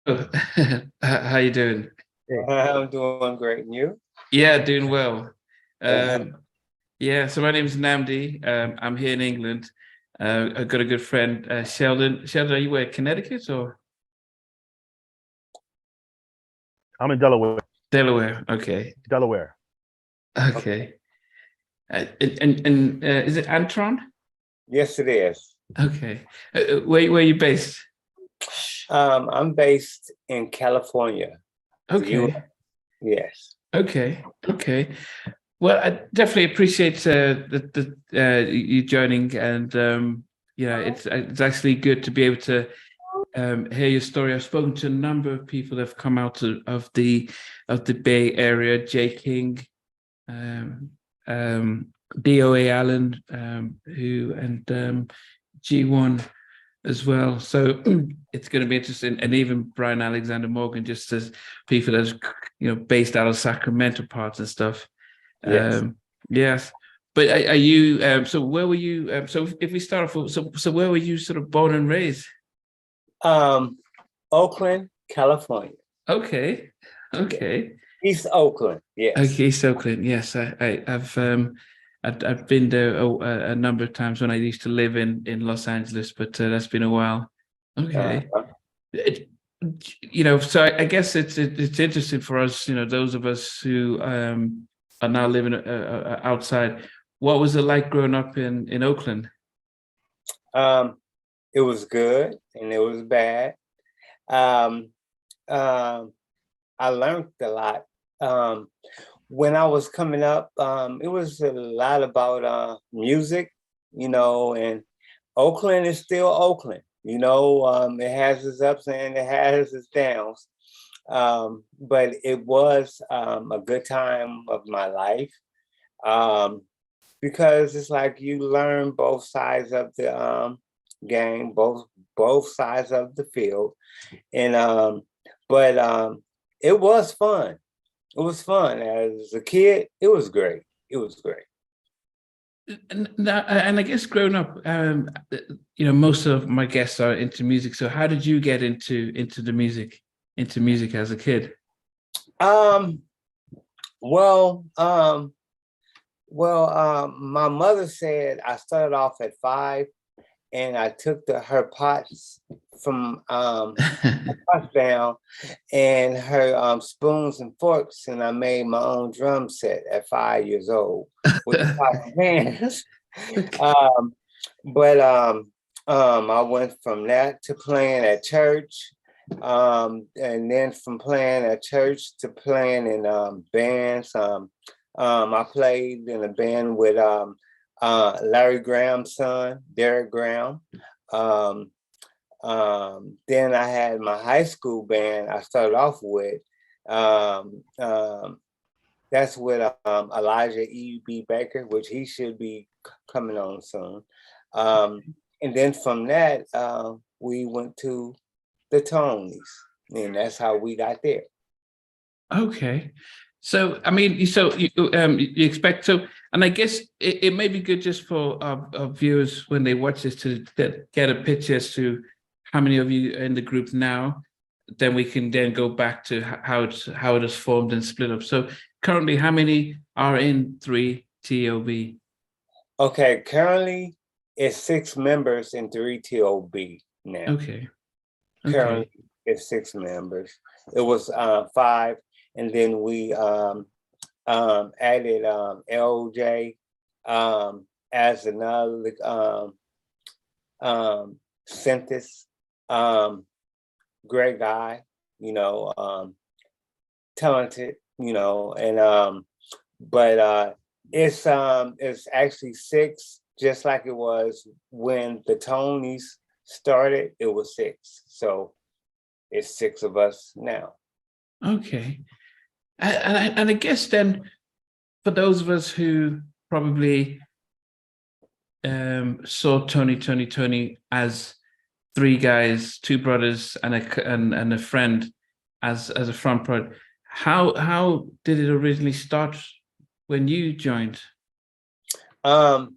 Oh, how you doing? Hey, I'm doing great. And you? Yeah, doing well. Uh, Um, yeah, so my name's Namdi. I'm here in England. I've got a good friend, Sheldon. Sheldon, are you where, Connecticut or I'm in Delaware. Delaware? Okay, Delaware. okay. And is it Antron? yes, it is. Okay. Where are you based? I'm based in California, the U.S. Okay, Yes. okay. Well, I definitely appreciate you joining, and it's actually good to be able to hear your story. I've spoken to a number of people that have come out of the Bay Area, Jay King, um, DOA Allen, who and G1 as well. So it's going to be interesting, and even Brian Alexander Morgan, just as people that's based out of Sacramento parts and stuff. Yes. Yes. But are you so where were you so if we start off so where were you sort of born and raised? Um, Oakland, California. Okay. Yeah. Okay. East Oakland. Yes. Okay, so Clint, yes, I've been there a number of times when I used to live in Los Angeles, but that's been a while. Uh, Okay. It, so I guess it's interesting for us, those of us who are now living outside. What was it like growing up in Oakland? um, it was good and it was bad. Um, um, I learned a lot. Um, when I was coming up, it was a lot about music, and Oakland is still Oakland. It has its ups and it has its downs. But it was a good time of my life um, because it's like you learn both sides of the game, both sides of the field, and but it was fun. It was fun as a kid. It was great. It was great. And I guess growing up, most of my guests are into music. So how did you get into music as a kid? Um, well, um, my mother said I started off at 5, and I took her pots from pots down and her spoons and forks, and I made my own drum set at 5 years old with the pots and pans. Okay. um, but I went from that to playing at church, and then from playing at church to playing in bands. I played in a band with Larry Graham's son, Derek Graham. Um, then I had my high school band I started off with. Um, um, that's with Elijah E.B. Baker, which he should be coming on soon. Um, and then from that, we went to the Tonys, and that's how we got there. Okay. So, I mean, you expect so, and I guess it may be good just for our viewers when they watch this to get a picture as to how many of you are in the group now. Then we can then go back to how it is formed and split up. So currently, how many are in 3TOB? Okay, currently it's 6 members in 3TOB now. Okay. Okay. Currently it's 6 members. It was 5, and then we added LJ as another synthesis. Great guy, talented, and but it's actually 6, just like it was when the Tonys started. It was 6, so it's 6 of us now. Okay. And I guess then for those of us who probably saw Tony as three guys, two brothers, and a friend as a front part. How did it originally start when you joined? Um,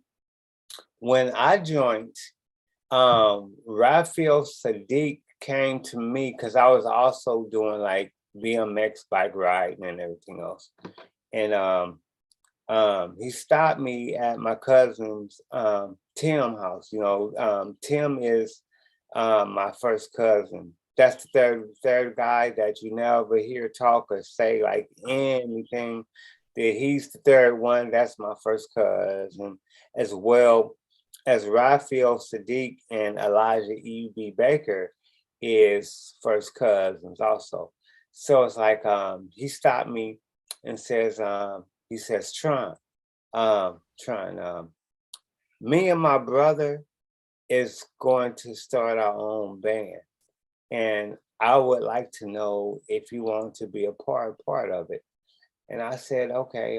when I joined, Raphael Sadiq came to me because I was also doing like BMX bike riding and everything else. And he stopped me at my cousin's Tim house. Tim is my first cousin. That's the third guy that you never hear talk or say like anything. That he's the third one. That's my first cousin, as well as Raphael Sadiq and Elijah E.B. Baker is first cousins also. So it's like he stopped me and says, he says, Tron, me and my brother is going to start our own band. And I would like to know if you want to be a part of it. And I said, okay,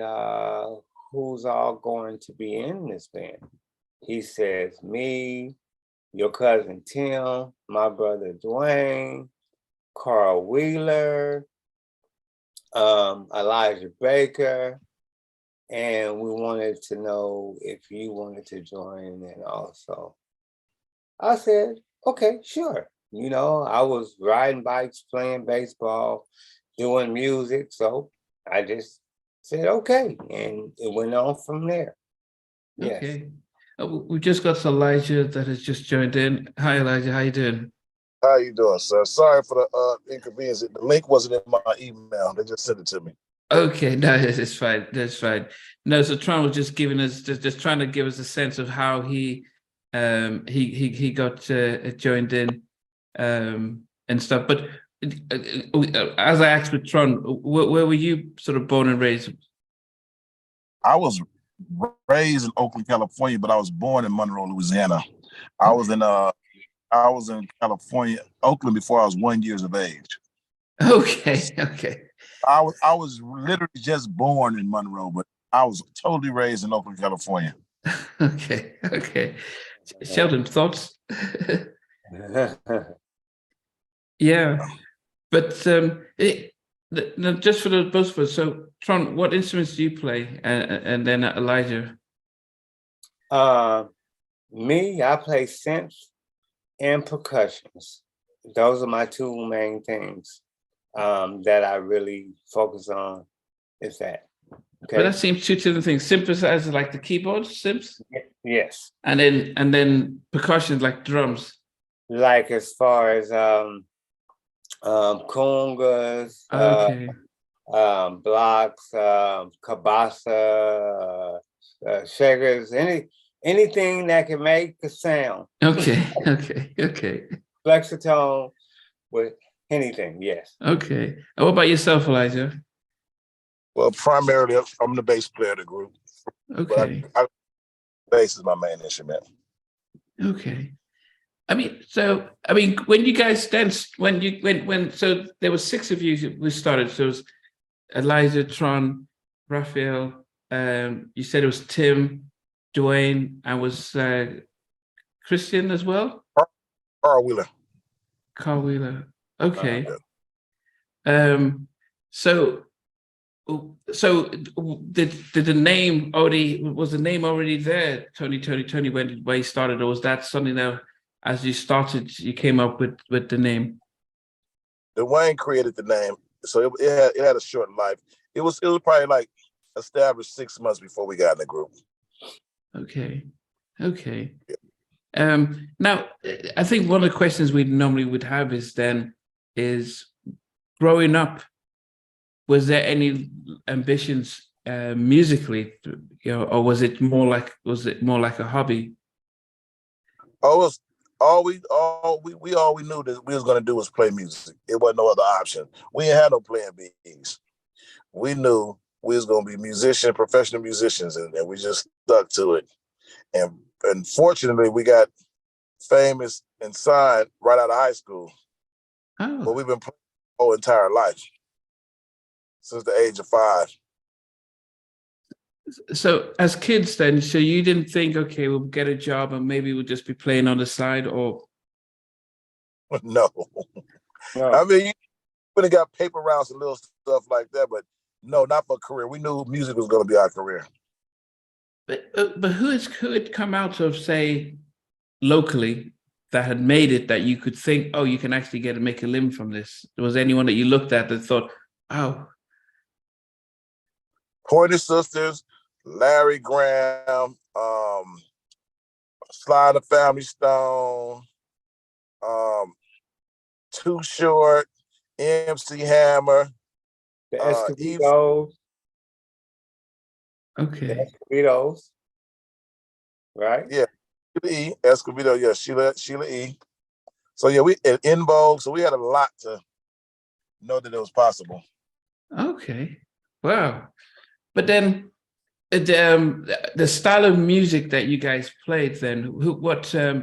who's all going to be in this band? He says, me, your cousin Tim, my brother Dwayne, Carl Wheeler, Elijah Baker, and we wanted to know if you wanted to join in also. I said, okay, sure. I was riding bikes, playing baseball, doing music, so I just said, okay, and it went on from there. Yes. Okay. We've just got Elijah that has just joined in. Hi, Elijah. How you doing? How you doing, sir? Sorry for the inconvenience. The link wasn't in my email. They just sent it to me. Okay, no, it's fine. That's fine. No, so Tron was just giving us, just trying to give us a sense of how he got joined in and stuff. But as I asked with Tron, where were you sort of born and raised? I was raised in Oakland, California, but I was born in Monroe, Louisiana. I was in California, Oakland, before I was 1 year of age. Okay. I was literally just born in Monroe, but I was totally raised in Oakland, California. Okay. Sheldon, thoughts? Yeah, but just for the both of us. So, Tron, what instruments do you play? And then Elijah. Me, I play synth and percussions. Those are my two main things that I really focus on. Is that okay? But that seems two different things. Synthesizers like the keyboards, synths. Yes. And then percussion like drums. Like as far as congas, Okay. blocks, kabasa, shakers, anything that can make a sound. Okay. Flexitone with anything, yes. Okay. And what about yourself, Elijah? Well, primarily, I'm the bass player of the group. Okay. But bass is my main instrument. Okay. When you guys danced, so there were six of you who started. So it was Elijah, Tron, Raphael, you said it was Tim, Dwayne, and was Christian as well? Carl Wheeler. Carl Wheeler. Okay. So did the name already there, Tony, when you started, or was that something that as you started you came up with the name? Dwayne created the name, so it had a short life. It was probably like established 6 months before we got in the group. Okay. Now I think one of the questions we normally would have is growing up, was there any ambitions musically, or was it more like a hobby? Oh, all we knew that we was gonna do was play music. It wasn't no other option. We ain't had no plan B's. We knew we was gonna be professional musicians, and we just stuck to it. And fortunately, we got famous and signed right out of high school. Oh. But we've been playing our whole entire life since the age of 5. So as kids then, so you didn't think, okay, we'll get a job and maybe we'll just be playing on the side, or? No. I mean, you would have got paper routes and little stuff like that, but no, not for a career. We knew music was going to be our career. But who had come out of, say, locally that had made it that you could think, oh, you can actually make a living from this? Was anyone that you looked at that thought, oh? Pointer Sisters, Larry Graham, Sly and the Family Stone, Too Short, MC Hammer, The Escobedos. Okay. The Escobedos. Right? Yeah. Sheila E. Escobedo, yeah, Sheila E. So yeah, we in Vogue, so we had a lot to know that it was possible. Okay. Wow. But then the style of music that you guys played then,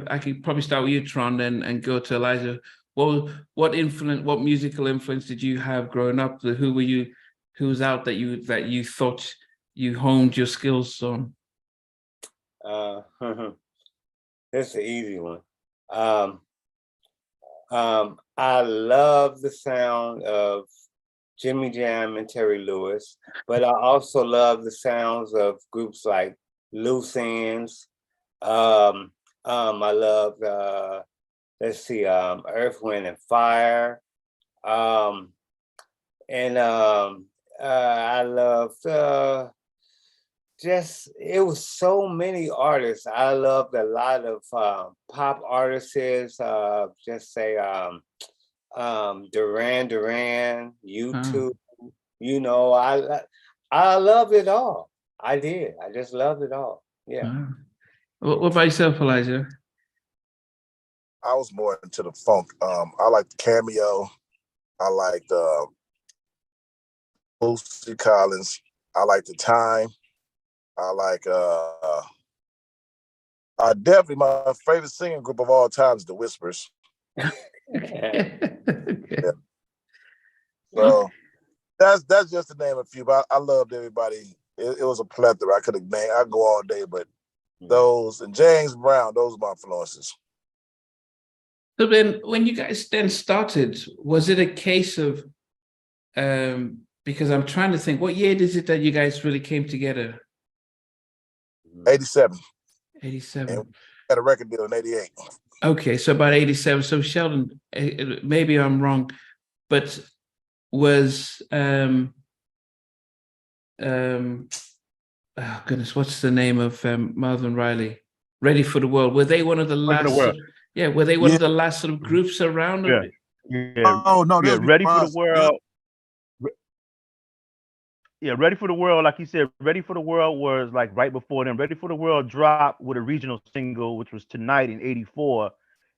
I could probably start with you, Tron, and go to Elijah. What musical influence did you have growing up? Who was out that you thought you honed your skills on? That's an easy one. I love the sound of Jimmy Jam and Terry Lewis, but I also love the sounds of groups like Loose Ends. I love Earth, Wind and Fire. I loved it was so many artists. I loved a lot of pop artists, Duran Duran, U2. You know, I loved it all. I did. I just loved it all. Yeah. What about yourself, Elijah? I was more into the funk. I liked Cameo. I liked Bootsy Collins. I liked The Time. I like definitely my favorite singing group of all time is The Whispers. Okay. Yeah. So that's just to name a few, but I loved everybody. It was a plethora. I could have named, I'd go all day, but those and James Brown, those are my influences. So then when you guys then started, was it a case of because I'm trying to think, what year is it that you guys really came together? 87. 87. And we had a record deal in 88. Okay, so about 87. So Sheldon, maybe I'm wrong, but was oh goodness, what's the name of Marvin Riley? Ready for the World. Were they one of the last? Were they one of the last sort of groups around? Yeah. Oh no, yeah. Ready for the World. Yeah, Ready for the World, like you said, Ready for the World was like right before them. Ready for the World dropped with a regional single, which was Tonight in '84.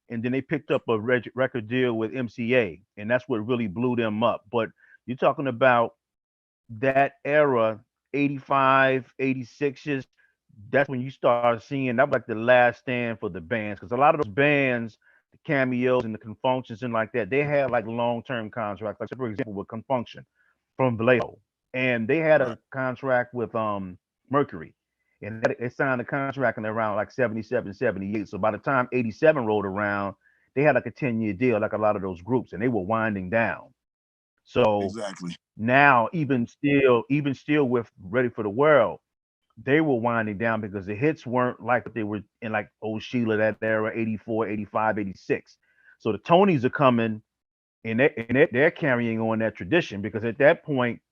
And then they picked up a record deal with MCA. And that's what really blew them up. But you're talking about that era, 85, 86, that's when you start seeing that was like the last stand for the bands. Because a lot of those bands, the Cameos and the Confunctions and like that, they had like long-term contracts. Like, for example, with Confunction from Vallejo. And they had a contract with Mercury, and they signed a contract in around like 77, 78. So by the time 87 rolled around, they had like a 10-year deal, like a lot of those groups, and they were winding down. So exactly. Now, even still with Ready for the World, they were winding down because the hits weren't like what they were in like Old Sheila, that era, 84, 85, 86. So the Tonys are coming and they're carrying on that tradition, because at that point,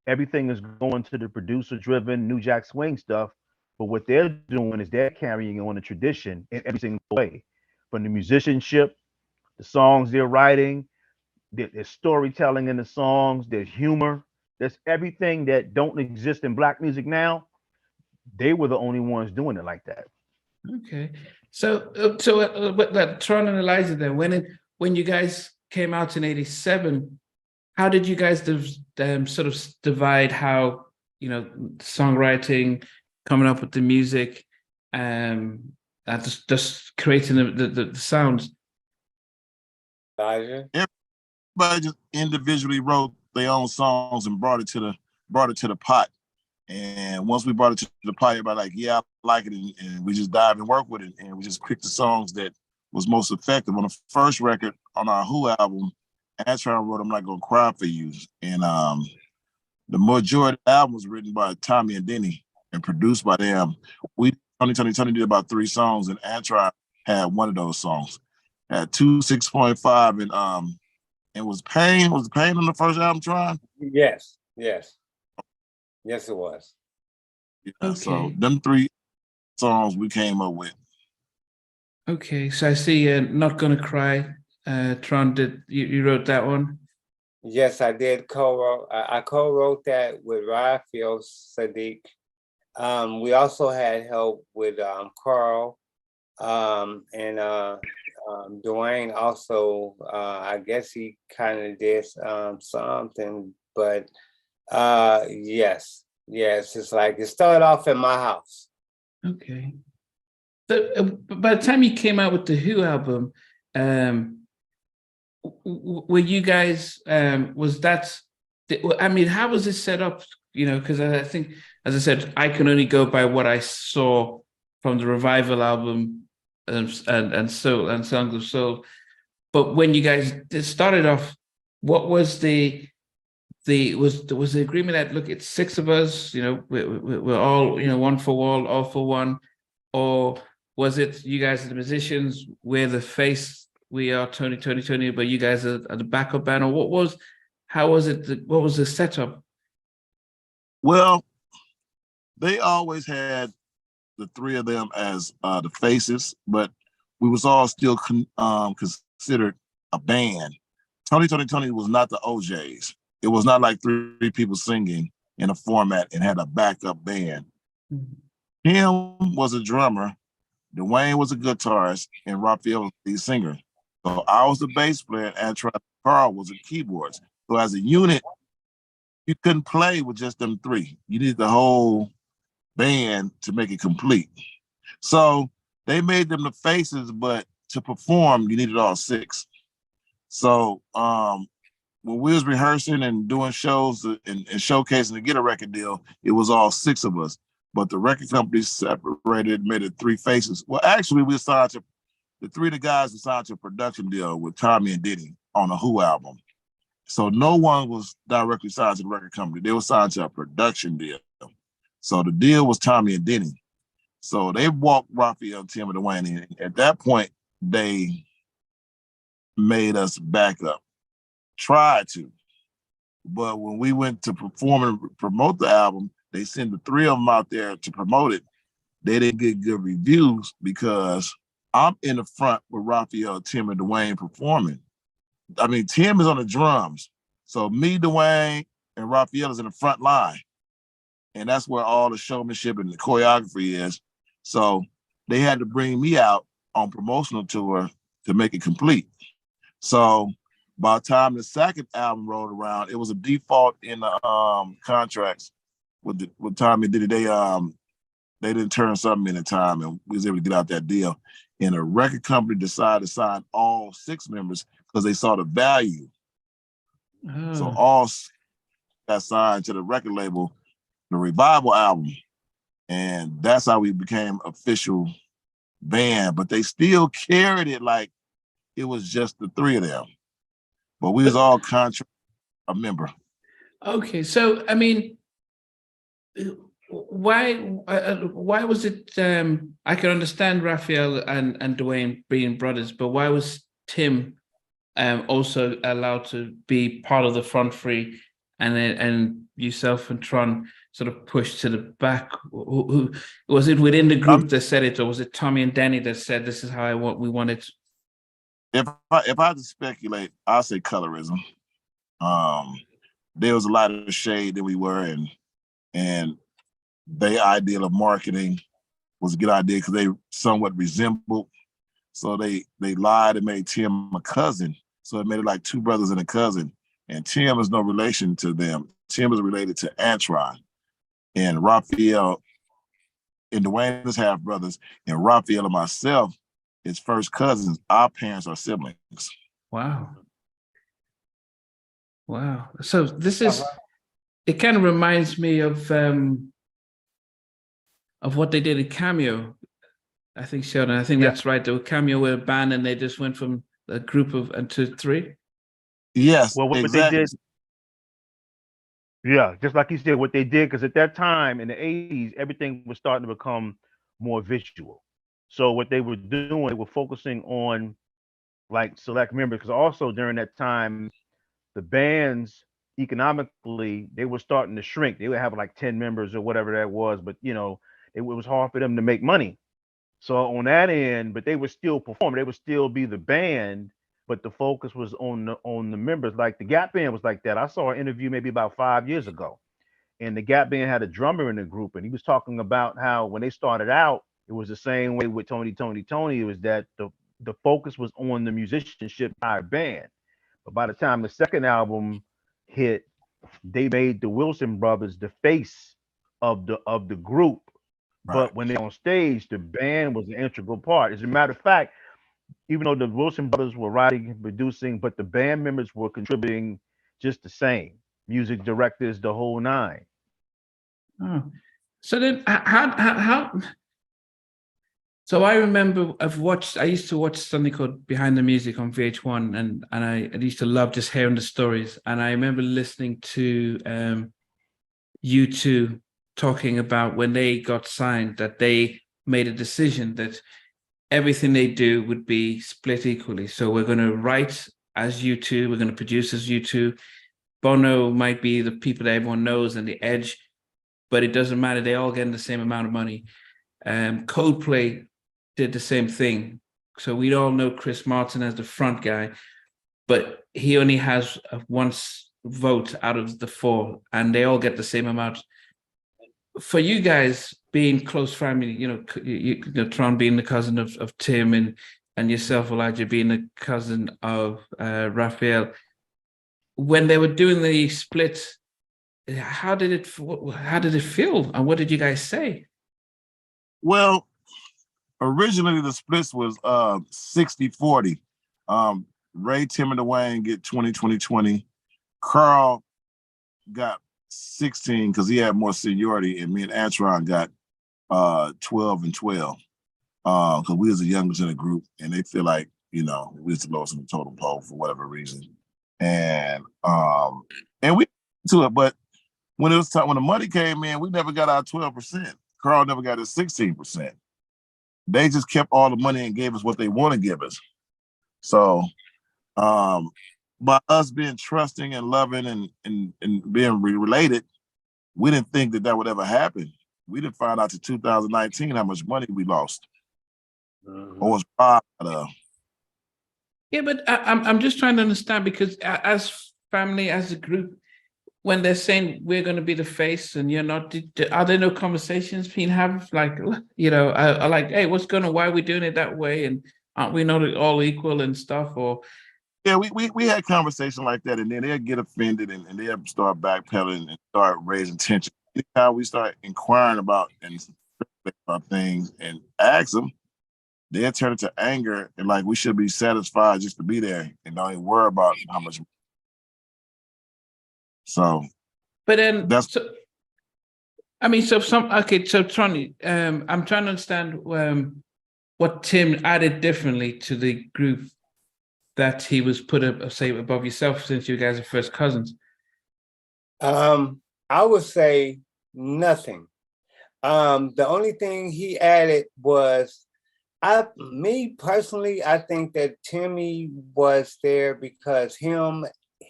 everything is going to the producer-driven New Jack Swing stuff. But what they're doing is they're carrying on the tradition in every single way. From the musicianship, the songs they're writing, there's storytelling in the songs, there's humor, there's everything that don't exist in Black music now. They were the only ones doing it like that. Okay. So Tron and Elijah then, when you guys came out in 87, how did you guys sort of divide how, songwriting, coming up with the music, just creating the sounds? Elijah? Everybody just individually wrote their own songs and brought it to the pot. And once we brought it to the pot, everybody like, yeah, I like it, and we just dive and work with it, and we just picked the songs that was most effective. On the first record on our Who album, Antron wrote "I'm Not Gonna Cry for You," and the majority of the album was written by Tommy and Denny and produced by them. Tony did about 3 songs, and Antron had one of those songs. Had 2 6.5 and was Pain on the first album, Tron? Yes, yes. Yes, it was. Yeah, Okay. so them 3 songs we came up with. Okay, so I see Not Gonna Cry. Tron, did you wrote that one? Yes, I did co-wrote. I co-wrote that with Raphael Sadiq. We also had help with Carl and Dwayne also. I guess he kind of did something, but yes, it's like it started off in my house. Okay. So, by the time you came out with the Who album, were you guys? Was that? I mean, how was it set up? You know, because I think, as I said, I can only go by what I saw from the Revival album and Soul and Songs of Soul. But when you guys started off, what was was the agreement that, look, it's 6 of us, you know, we're all, you know, one for all for one, or was it you guys are the musicians, we're the face, we are Tony, but you guys are the backup band, or how was it? What was the setup? Well, they always had the 3 of them as the faces, but we was all still considered a band. Tony was not the OJs. It was not like 3 people singing in a format and had a backup band. Mm-hmm. Tim was a drummer, Dwayne was a guitarist, and Raphael was the singer. So I was the bass player, and Carl was the keyboards. So as a unit, you couldn't play with just them 3. You needed the whole band to make it complete. So they made them the faces, but to perform, you needed all 6. So when we was rehearsing and doing shows and showcasing to get a record deal, it was all 6 of us. But the record company separated, made it 3 faces. Well, actually, we signed to the 3 of the guys signed to a production deal with Tommy and Diddy on a Who album. So no one was directly signed to the record company. They were signed to a production deal. So the deal was Tommy and Diddy. So they walked Raphael, Tim, and Dwayne in. At that point, they made us back up. Tried to. But when we went to perform and promote the album, they sent the 3 of them out there to promote it. They didn't get good reviews because I'm in the front with Raphael, Tim, and Dwayne performing. I mean, Tim is on the drums. So me, Dwayne, and Raphael is in the front line. And that's where all the showmanship and the choreography is. So they had to bring me out on promotional tour to make it complete. So by the time the second album rolled around, it was a default in the contracts with Tommy Diddy. They didn't turn something in in time, and we was able to get out that deal. And the record company decided to sign all 6 members because they saw the value. Oh. So all got signed to the record label, the Revival album, and that's how we became official band. But they still carried it like it was just the 3 of them. But we was all a member. Okay, so I mean, why was it? I can understand Raphael and Dwayne being brothers, but why was Tim also allowed to be part of the front 3, and yourself and Tron sort of pushed to the back? Who was it within the group that said it, or was it Tommy and Danny that said this is how we want it? If I had to speculate, I'll say colorism. There was a lot of shade that we were, and their idea of marketing was a good idea because they somewhat resembled. So they lied and made Tim a cousin. So it made it like 2 brothers and a cousin. And Tim is no relation to them. Tim is related to Antron. And Raphael and Dwayne is half brothers. And Raphael and myself is first cousins. Our parents are siblings. Wow. So this is, it kind of reminds me of what they did in Cameo. I think, Sheldon, that's right. They were Cameo with a band and they just went from a group of to 3. Yes, well, what exactly. they did, yeah, just like you said, what they did, because at that time in the 80s, everything was starting to become more visual. So what they were doing, they were focusing on like select members, because also during that time, the bands economically they were starting to shrink. They would have like 10 members or whatever that was, but it was hard for them to make money. So on that end, but they would still perform. They would still be the band, but the focus was on the members. Like the Gap Band was like that. I saw an interview maybe about 5 years ago, and the Gap Band had a drummer in the group, and he was talking about how when they started out, it was the same way with Tony. It was that the focus was on the musicianship by band. But by the time the second album hit, they made the Wilson brothers the face of the group. Right. But when they're on stage, the band was an integral part. As a matter of fact, even though the Wilson brothers were writing and producing, but the band members were contributing just the same. Music directors, the whole nine. Oh. So then how so I remember I used to watch something called Behind the Music on VH1, and I used to love just hearing the stories. And I remember listening to U2 talking about when they got signed, that they made a decision that everything they do would be split equally. So we're going to write as U2, we're going to produce as U2. Bono might be the people that everyone knows and the Edge, but it doesn't matter. They all get the same amount of money. Coldplay did the same thing. So we all know Chris Martin as the front guy, but he only has one vote out of the four, and they all get the same amount. For you guys being close family, Tron being the cousin of Tim, and yourself, Elijah, being the cousin of Raphael, when they were doing the split, how did it feel, and what did you guys say? Well, originally the splits was 60-40. Ray, Tim, and Dwayne get 20-20-20. Carl got 16 because he had more seniority, and me and Antron got 12-12 because we was the youngest in the group, and they feel like we was the lowest in the totem pole for whatever reason, and we to it. But when it was time, when the money came in, we never got our 12%. Carl never got his 16%. They just kept all the money and gave us what they want to give us. So by us being trusting and loving and being related, we didn't think that would ever happen. We didn't find out to 2019 how much money we lost or was robbed of. Yeah, but I'm just trying to understand, because as family, as a group, when they're saying we're going to be the face and you're not, are there no conversations being have, like, like, hey, what's going on? Why are we doing it that way? And aren't we not all equal and stuff? Or yeah, we had conversation like that, and then they'll get offended and they'll start backpedaling and start raising tension. Anytime we start inquiring about things and ask them, they'll turn it to anger and like we should be satisfied just to be there and don't even worry about how much. So, but then that's. So Toni, I'm trying to understand what Tim added differently to the group that he was put up, say, above yourself, since you guys are first cousins. I would say nothing. The only thing he added was, me personally, I think that Timmy was there because him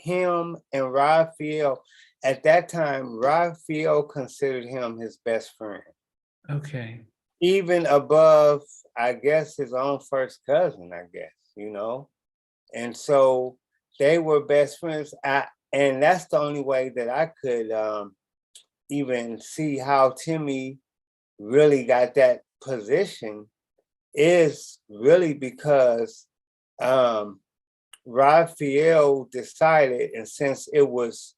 and Raphael, at that time, Raphael considered him his best friend. Okay. Even above, I guess, his own first cousin, I guess, And so they were best friends. And that's the only way that I could even see how Timmy really got that position, is really because Raphael decided, and since it was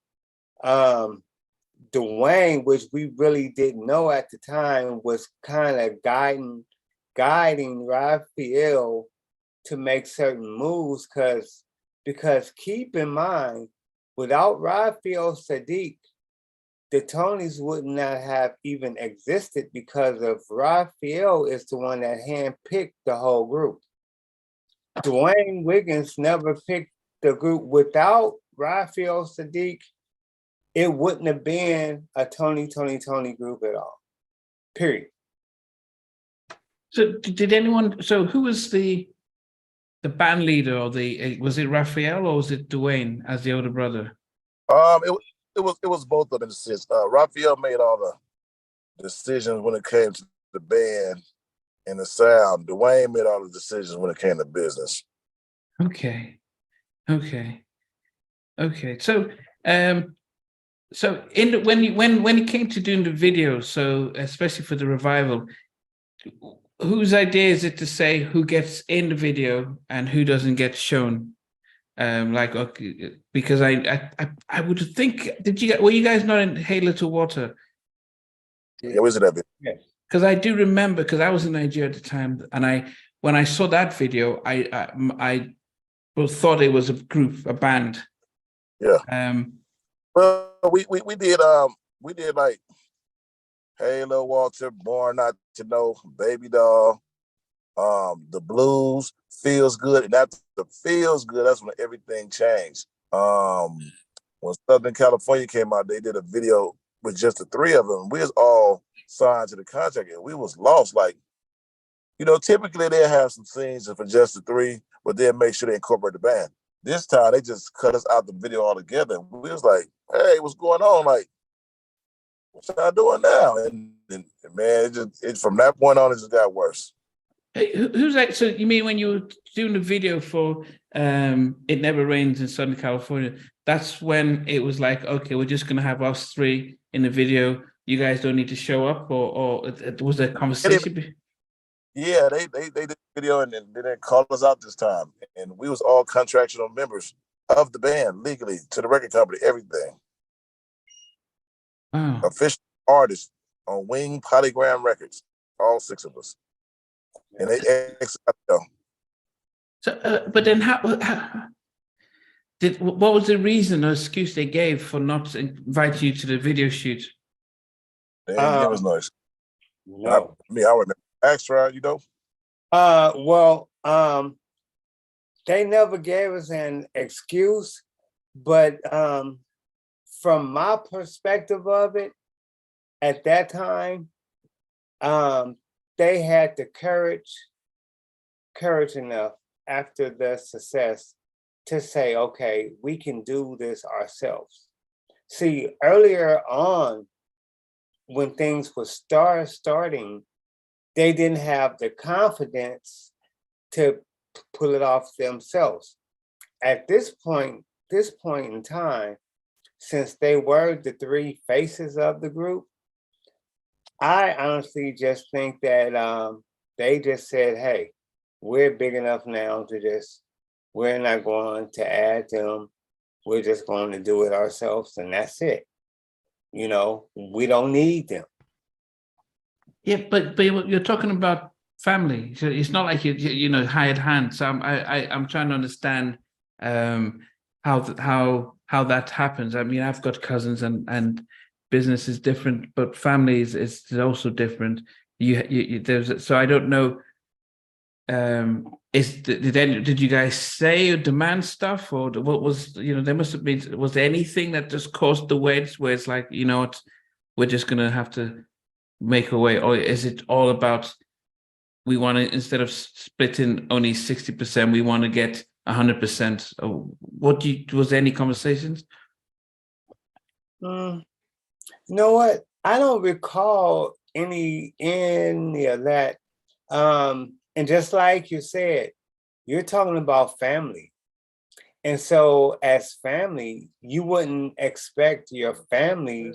Dwayne, which we really didn't know at the time, was kind of guiding Raphael to make certain moves, because keep in mind, without Raphael Sadiq, the Tonys would not have even existed, because of Raphael is the one that handpicked the whole group. Dwayne Wiggins never picked the group. Without Raphael Sadiq, it wouldn't have been a Tony group at all. Period. So did anyone? So who was the band leader, or was it Raphael or was it Dwayne as the older brother? It was both of them in a sense. Raphael made all the decisions when it came to the band and the sound. Dwayne made all the decisions when it came to business. Okay. So, so when it came to doing the videos, so especially for the revival, whose idea is it to say who gets in the video and who doesn't get shown? Like, okay, because I would think, were you guys not in Hey Little Water? Yeah, where's it at? Yeah. Because I do remember, because I was in Nigeria at the time, and when I saw that video, I thought it was a group, a band. Yeah. Well, we did like Hey Little Walter, Born Not to Know, Baby Doll, the Blues, Feels Good, and after the Feels Good, that's when everything changed. When Southern California came out, they did a video with just the three of them. We was all signed to the contract, and we was lost. Like, typically they have some scenes for just the three, but they'll make sure they incorporate the band. This time they just cut us out the video altogether. And we was like, hey, what's going on? Like, what y'all doing now? And man, it from that point on, it just got worse. Hey, who's that? So you mean when you were doing the video for It Never Rains in Southern California, that's when it was like, okay, we're just gonna have us three in the video. You guys don't need to show up, or was there a conversation? Yeah, they did the video and then they didn't call us out this time. And we was all contractual members of the band legally to the record company, everything. Wow. Official artists on Wing Polygram Records, all six of us. And they So, but then what was the reason or excuse they gave for not inviting you to the video shoot? They didn't give us no excuse. No. I remember extra, Well, they never gave us an excuse, but from my perspective of it, at that time, they had the courage enough after the success to say, okay, we can do this ourselves. See, earlier on, when things were starting, they didn't have the confidence to pull it off themselves. At this point in time, since they were the three faces of the group, I honestly just think that they just said, hey, we're big enough now we're not going to add them. We're just going to do it ourselves, and that's it. We don't need them. Yeah, but you're talking about family, so it's not like you hired hand. So I'm trying to understand how that happens. I mean, I've got cousins and business is different, but family is also different. So I don't know. Did you guys say or demand stuff, or what was there must have been, was there anything that just caused the wedge where it's like, what, we're just gonna have to make a way, or is it all about we want to, instead of splitting only 60%, we want to get 100%? Was there any conversations? You know what? I don't recall any of that. And just like you said, you're talking about family. And so as family, you wouldn't expect your family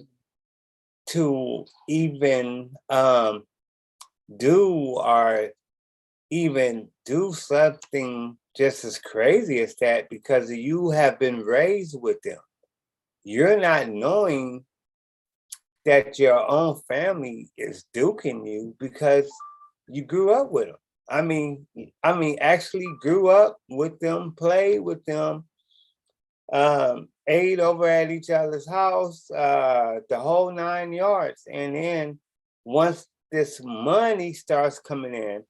to even do something just as crazy as that, because you have been raised with them. You're not knowing that your own family is duking you because you grew up with them. I mean, actually grew up with them, played with them, ate over at each other's house, the whole 9 yards. And then once this money starts coming in,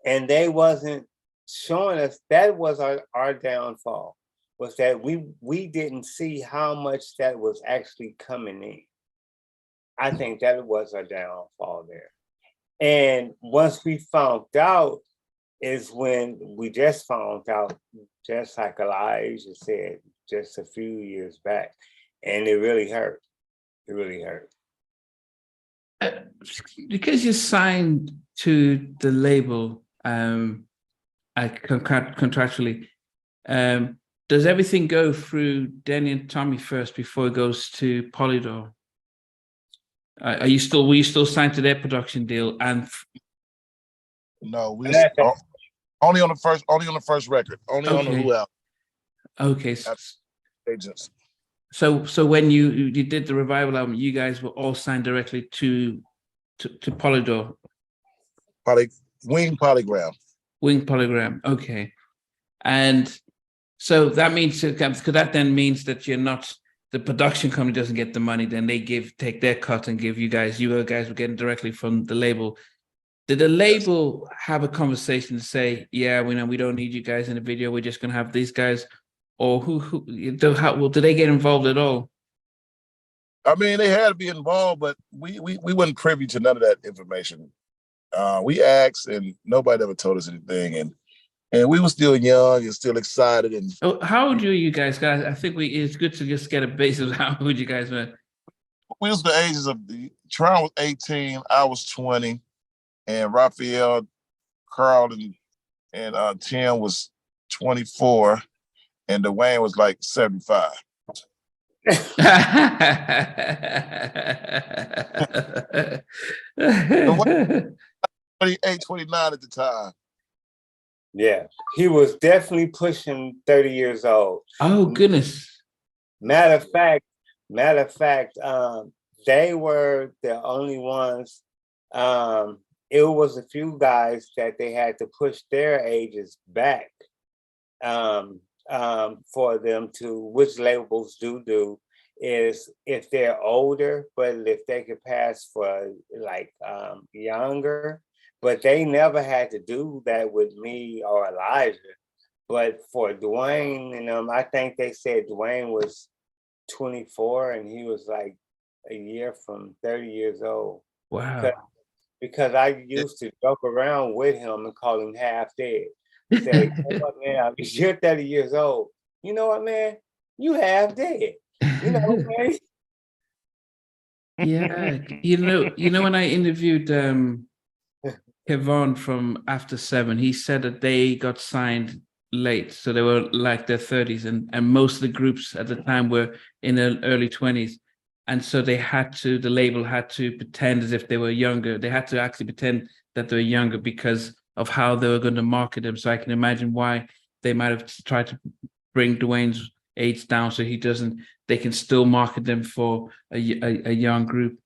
and they wasn't showing us, that was our downfall, was that we didn't see how much that was actually coming in. I think that was our downfall there. And once we found out is when we just found out, just like Elijah said, just a few years back. And it really hurt. It really hurt. Because you signed to the label contractually, does everything go through Denny and Tommy first before it goes to Polydor? Were you still signed to their production deal? And no, we only on the first record, only on the Who album. Okay. Agents. So when you did the Revival album, you guys were all signed directly to Polydor. Wing Polygram. Wing Polygram. Okay. And so that means, because that then means that you're not, the production company doesn't get the money, then they take their cut and give you guys were getting directly from the label. Did the label have a conversation to say, yeah, we don't need you guys in the video, we're just going to have these guys? Or did they get involved at all? I mean, they had to be involved, but we weren't privy to none of that information. We asked, and nobody ever told us anything, and we were still young and still excited. And how old are you guys? I think it's good to just get a basis of how old you guys were. We was the ages of Tron was 18, I was 20, and Raphael, Carl, and Tim was 24, and Dwayne was like 75. 28, 29 at the time. Yeah, he was definitely pushing 30 years old. Oh, goodness. Matter of fact, they were the only ones. It was a few guys that they had to push their ages back for them to, which labels do, is if they're older, but if they could pass for like younger. But they never had to do that with me or Elijah. But for Dwayne and I think they said Dwayne was 24 and he was like a year from 30 years old. Wow. Because I used to joke around with him and call him half dead. Say, you know what, man, you're 30 years old. You know what, man? You half dead. You know, man. Yeah. You know, when I interviewed Kevon from After Seven, he said that they got signed late, so they were like their 30s, and most of the groups at the time were in their early 20s, and so the label had to pretend as if they were younger. They had to actually pretend that they were younger because of how they were going to market them. So I can imagine why they might have tried to bring Dwayne's age down so they can still market them for a young group.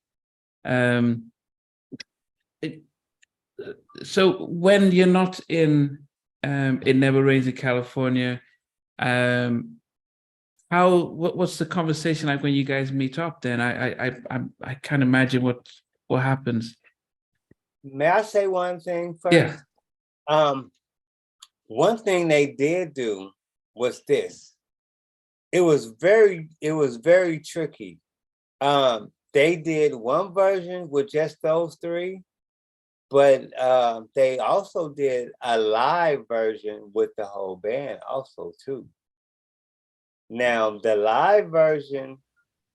So when you're not in it Never Rains in California, what's the conversation like when you guys meet up? Then I can't imagine what happens. May I say one thing first? Yeah. One thing they did do was this. It was very tricky. They did one version with just those three. But they also did a live version with the whole band also too. Now, the live version,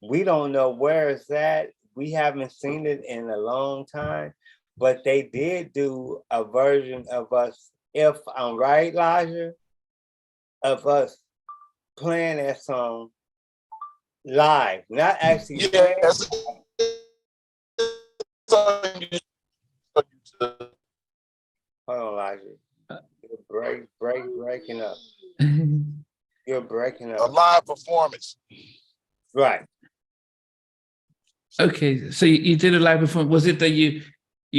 we don't know where it's at. We haven't seen it in a long time, but they did do a version of us, if I'm right, Elijah, of us playing that song live, not actually playing. Hold on, Elijah. You're breaking up. You're breaking up. A live performance. Right. Okay, so you did a live performance. Was it that you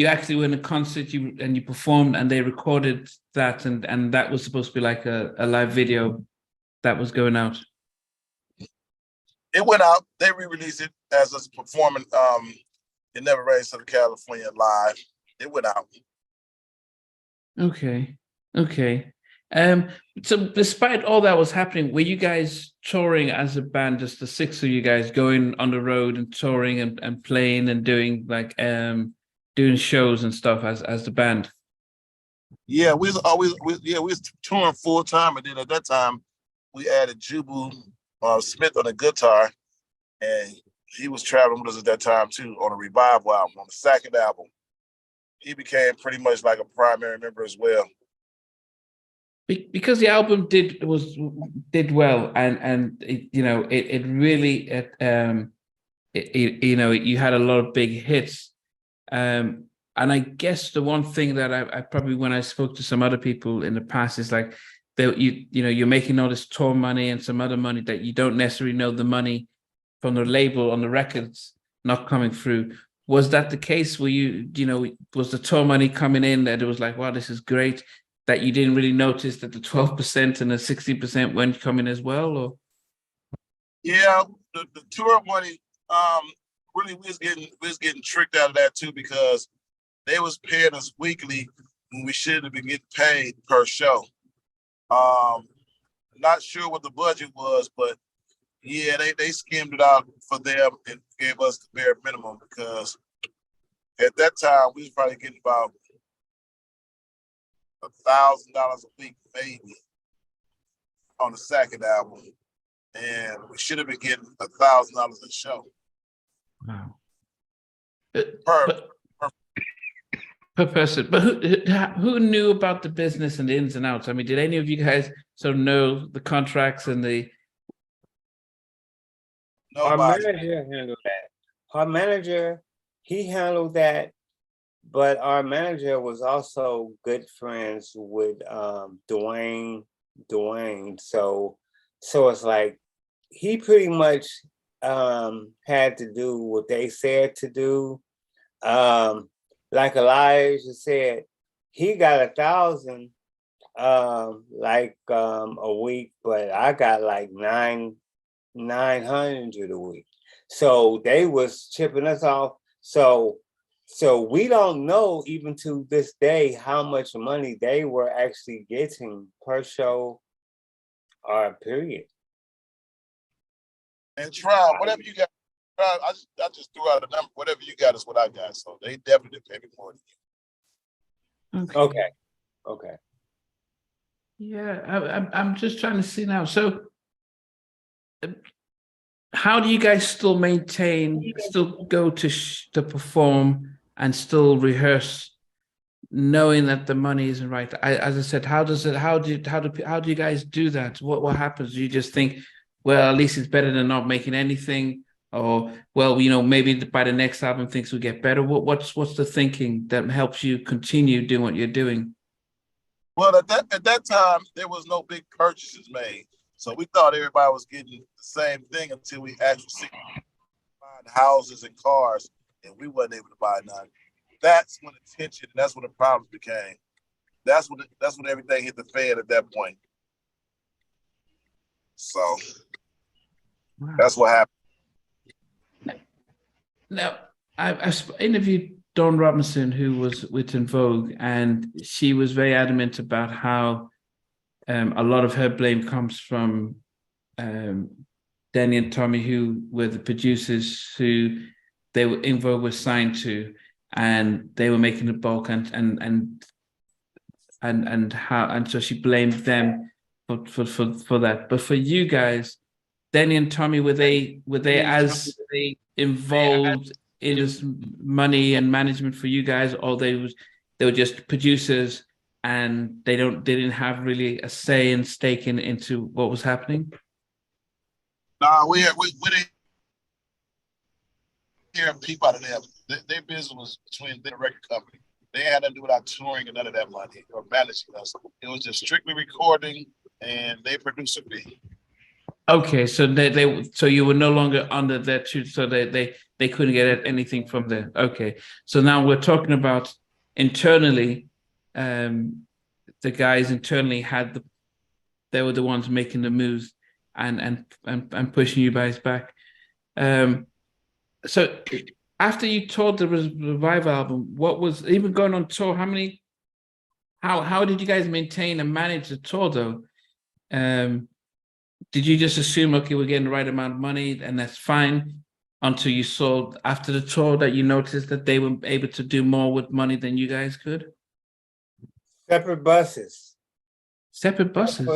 actually were in a concert and you performed and they recorded that and that was supposed to be like a live video that was going out? It went out. They re-released it as us performing It Never Rains in California live. It went out. Okay. So despite all that was happening, were you guys touring as a band, just the six of you guys going on the road and touring and playing and doing like doing shows and stuff as the band? Yeah, we was touring full time, and then at that time we added Jubu Smith on the guitar, and he was traveling with us at that time too on a revival album, on the second album. He became pretty much like a primary member as well. Because the album did well, and it really you had a lot of big hits, and I guess the one thing that I probably, when I spoke to some other people in the past, is like that you're making all this tour money and some other money that you don't necessarily know the money from the label on the records not coming through. Was that the case? Were was the tour money coming in that it was like, wow, this is great, that you didn't really notice that the 12% and the 60% weren't coming as well? Or yeah, the tour money, really we was getting tricked out of that too, because they was paying us weekly when we should have been getting paid per show. Not sure what the budget was, but yeah, they skimmed it out for them and gave us the bare minimum, because at that time we was probably getting about $1,000 a week maybe on the second album, and we should have been getting $1,000 a show. wow, per person. But who knew about the business and the ins and outs? I mean, did any of you guys sort of know the contracts and the? Our Nobody. manager handled that. Our manager, he handled that, but our manager was also good friends with Dwayne. So it's like he pretty much had to do what they said to do. Like Elijah said, he got 1,000 a week, but I got like 900 a week. So they was chipping us off. So we don't know even to this day how much money they were actually getting per show or period. And try whatever you got. I just threw out a number. Whatever you got is what I got. So they definitely pay me more than you. Okay. Yeah, I'm just trying to see now. So, how do you guys still go to perform and still rehearse, knowing that the money isn't right? As I said, how do you guys do that? What happens? Do you just think, well, at least it's better than not making anything, or well, maybe by the next album things will get better? What's the thinking that helps you continue doing what you're doing? Well, at that time there was no big purchases made, so we thought everybody was getting the same thing until we actually buying houses and cars, and we wasn't able to buy none. That's when the tension, and that's when the problems became. That's when everything hit the fan at that point. So wow. That's what happened. Now, I've interviewed Dawn Robinson, who was with En Vogue, and she was very adamant about how a lot of her blame comes from Danny and Tommy, who were the producers who En Vogue was signed to, and they were making the bulk, and so she blamed them for that. But for you guys, Danny and Tommy, were they as involved in this money and management for you guys, or they were just producers and they didn't have really a say and stake into what was happening? No, we didn't hear people out of them. Their business was between their record company. They had nothing to do with our touring and none of that money or managing us. It was just strictly recording and they producer fee. Okay, so so you were no longer under their tutor, so they couldn't get anything from there. Okay, so now we're talking about internally. The guys internally they were the ones making the moves and pushing you guys back. So after you toured the Revival album, what was even going on tour? How did you guys maintain and manage the tour though? Did you just assume, okay, we're getting the right amount of money and that's fine? until you saw after the tour that you noticed that they were able to do more with money than you guys could? Separate buses. Separate buses.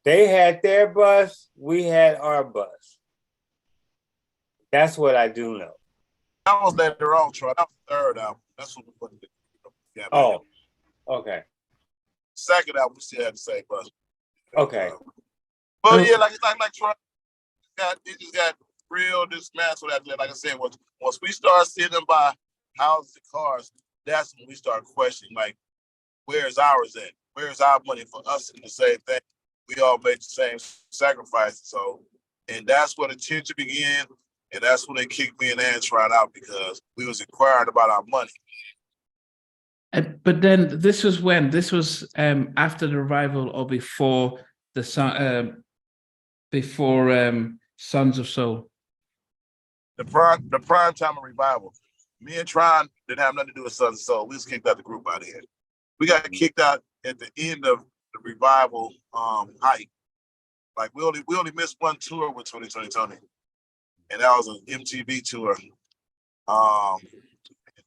They had their bus, we had our bus. That's what I do know. That was later on, Troy. That was the third album. That's what we put it. Yeah, Oh, okay. Second album, we still had the same bus. Okay. But yeah, like Troy, it just got real dismantled after that. Like I said, once we start seeing them buy houses and cars, that's when we start questioning, like, where's ours at? Where's our money for us to do the same thing? We all made the same sacrifices. So, and that's where the tension began. And that's when they kicked me and Antron out because we was inquiring about our money. But then this was when? This was after the revival or before the Sons of Soul? The prime time of revival. Me and Tron didn't have nothing to do with Sons of Soul. We was kicked out the group out here. We got kicked out at the end of the revival hype. Like we only missed one tour with Toni, and that was an MTV tour.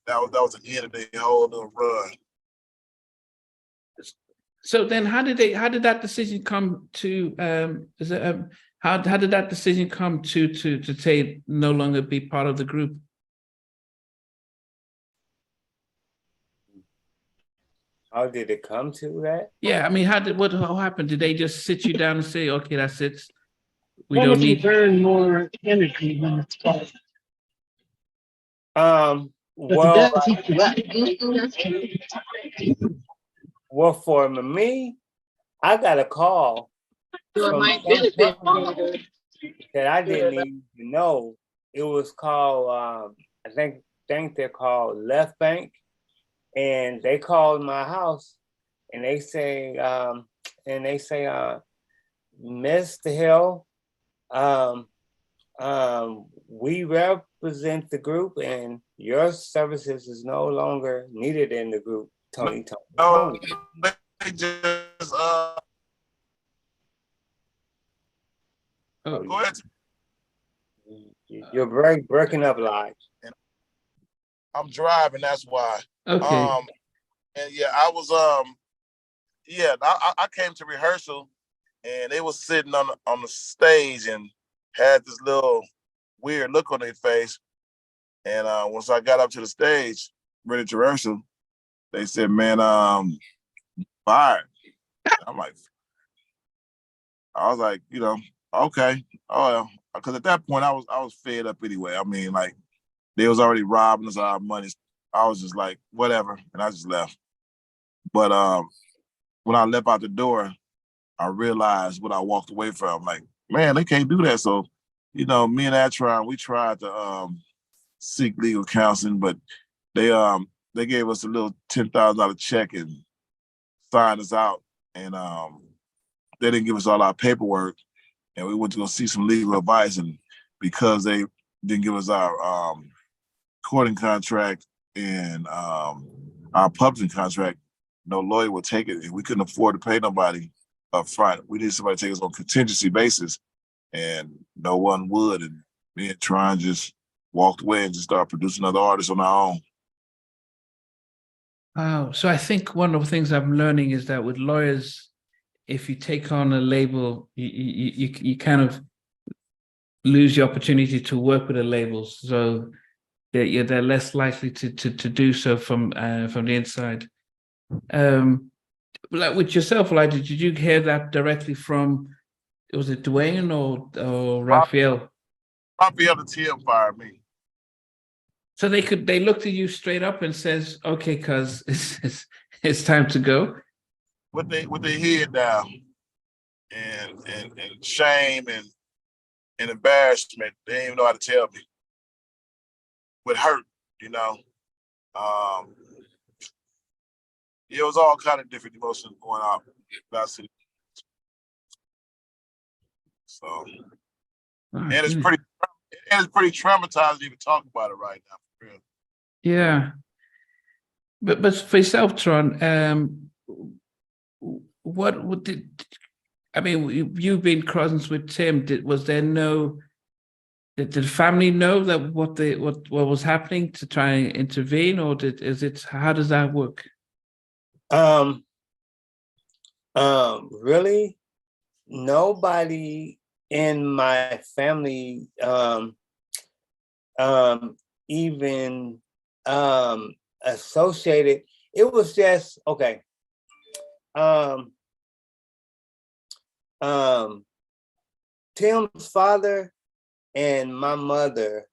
That was the end of the whole little run. So then, how did that decision come to? How did that decision come to say no longer be part of the group? How did it come to that? Yeah, I mean, what happened? Did they just sit you down and say, "Okay, that's it. We What don't if you need." burn more energy when it's cold? Well, well, for me, I got a call from some company that I didn't even know. It was called, I think they're called Left Bank, and they called my house, and they say, Mr. Hill, we represent the group, and your services is no longer needed in the group. Toni. They just go ahead. You're breaking up live. I'm driving, that's why. Okay. And yeah, I was I came to rehearsal and they was sitting on the stage and had this little weird look on their face. And once I got up to the stage, ready to rehearsal, they said, "Man, fired." I'm like, I was like, okay. Oh well, because at that point I was fed up anyway. I mean, like, they was already robbing us of our money. I was just like, whatever, and I just left. But when I left out the door, I realized what I walked away from. Like, man, they can't do that. So, me and Antron, we tried to seek legal counseling, but they gave us a little $10,000 check and signed us out, and they didn't give us all our paperwork, and we went to go see some legal advice, and because they didn't give us our recording contract and our publishing contract, no lawyer would take it, and we couldn't afford to pay nobody up front. We needed somebody to take us on contingency basis, and no one would. And me and Tron just walked away and just started producing other artists on our own. Wow. So I think one of the things I'm learning is that with lawyers, if you take on a label, you kind of lose the opportunity to work with the labels. So they're less likely to do so from the inside. Like with yourself, Elijah, did you hear that directly from, was it Dwayne or Raphael? Raphael the TM fired me. So they looked at you straight up and says, "Okay, cuz it's time to go." With their head down, and shame and embarrassment. They didn't even know how to tell me. With hurt, it was all kind of different emotions going on. So, and it's pretty traumatizing to even talk about it right now. For real. Yeah, but for yourself, Tron, I mean, you've been cousins with Tim. Was there no? Did the family know that what was happening to try and intervene, or how does that work? Really, nobody in my family even associated. It was just okay. Tim's father and my mother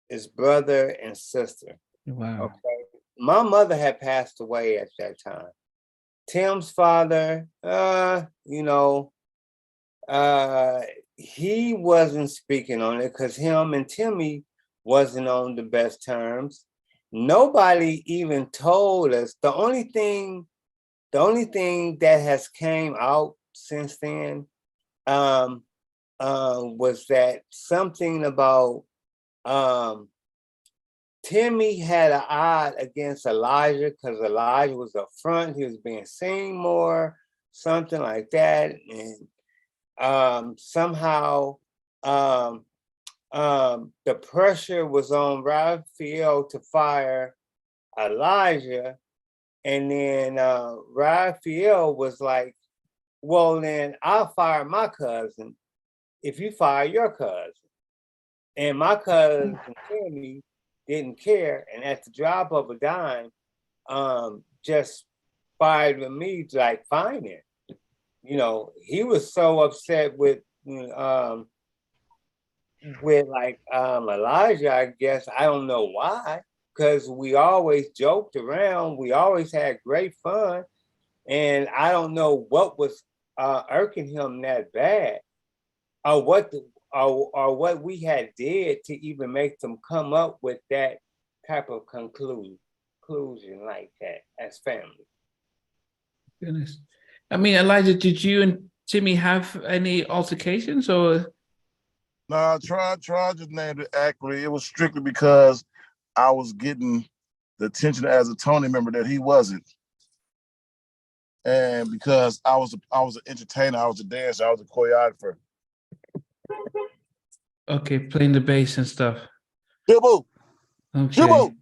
is brother and sister. Wow. Okay. My mother had passed away at that time. Tim's father, he wasn't speaking on it because him and Timmy wasn't on the best terms. Nobody even told us. The only thing that has came out since then was that something about Timmy had an odd against Elijah because Elijah was up front. He was being seen more, something like that. And somehow the pressure was on Raphael to fire Elijah. And then Raphael was like, well, then I'll fire my cousin if you fire your cousin. And my cousin Timmy didn't care, and at the drop of a dime, just fired with me, like, fine it. You know, he was so upset with Elijah, I guess. I don't know why, because we always joked around. We always had great fun. And I don't know what was irking him that bad, or what we had did to even make them come up with that type of conclusion like that as family. Goodness. I mean, Elijah, did you and Timmy have any altercations, or? No, Tron just named it accurately. It was strictly because I was getting the attention as a Toni member that he wasn't. And because I was an entertainer, I was a dancer, I was a choreographer. Okay, playing the bass and stuff. Jubu! Okay. Jubu!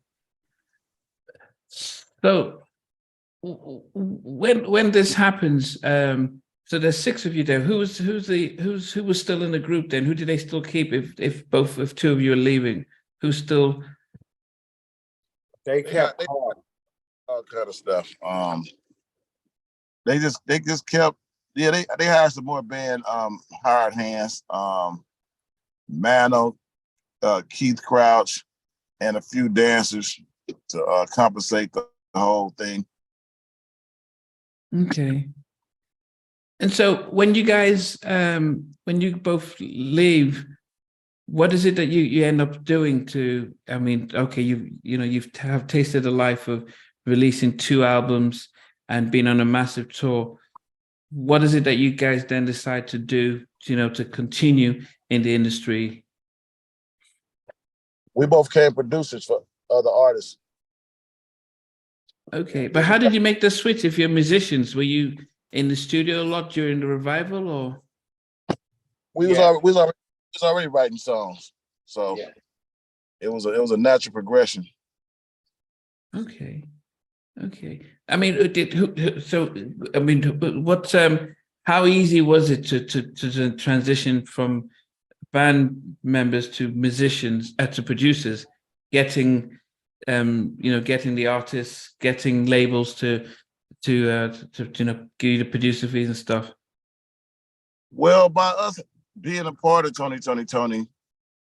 So when this happens, so there's 6 of you there. Who was still in the group then? Who did they still keep if 2 of you are leaving? Who's still? They kept all kind of stuff. They just kept, they had some more band hired hands. Mano, Keith Crouch, and a few dancers to compensate the whole thing. Okay. And so when you guys, when you both leave, what is it that you end up doing to? I mean, okay, you've tasted the life of releasing 2 albums and being on a massive tour. What is it that you guys then decide to do, to continue in the industry? We both became producers for other artists. Okay, but how did you make the switch? If you're musicians, were you in the studio a lot during the revival, or? We was already writing songs, so it was a natural progression. Okay. I mean, what? How easy was it to transition from band members to musicians, to producers, getting the artists, getting labels to give you the producer fees and stuff? Well, by us being a part of Toni,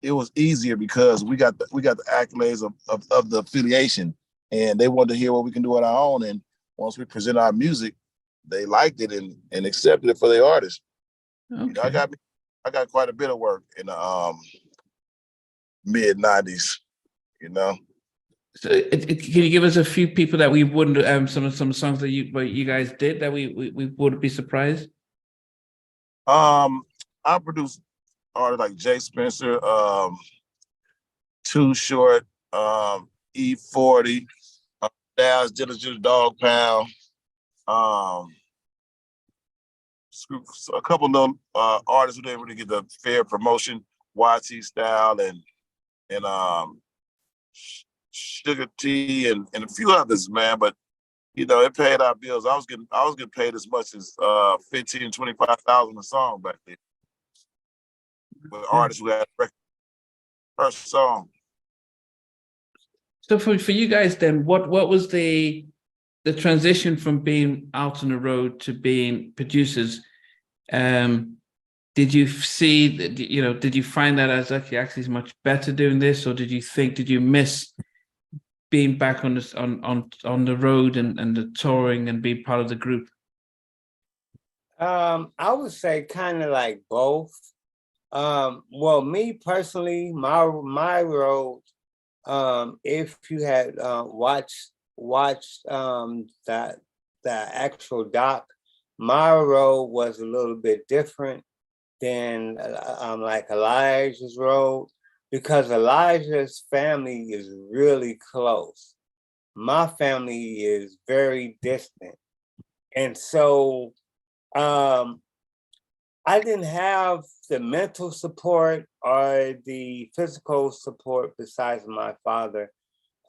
it was easier because we got the accolades of the affiliation, and they wanted to hear what we can do on our own. And once we present our music, they liked it and accepted it for their artists. Okay. I got quite a bit of work in the mid-90s, So can you give us a few people that we wouldn't, some songs that you guys did that we wouldn't be surprised? I produced artists like Jay Spencer, Too Short, E40, Daz Dillinger, Dog Pound, a couple of little artists who didn't really get the fair promotion, YT Style and Sugar T and a few others, man. But you know, it paid our bills. I was getting paid as much as $15,000 to $25,000 a song back then. With artists who had record per song. So for you guys then, what was the transition from being out on the road to being producers? Did you see that, you know, did you find that as actually it's much better doing this, or did you miss being back on this on the road and the touring and being part of the group? I would say kind of like both. Well, me personally, my road, if you had watched the actual doc, my road was a little bit different than like Elijah's road, because Elijah's family is really close. My family is very distant. And so I didn't have the mental support or the physical support besides my father,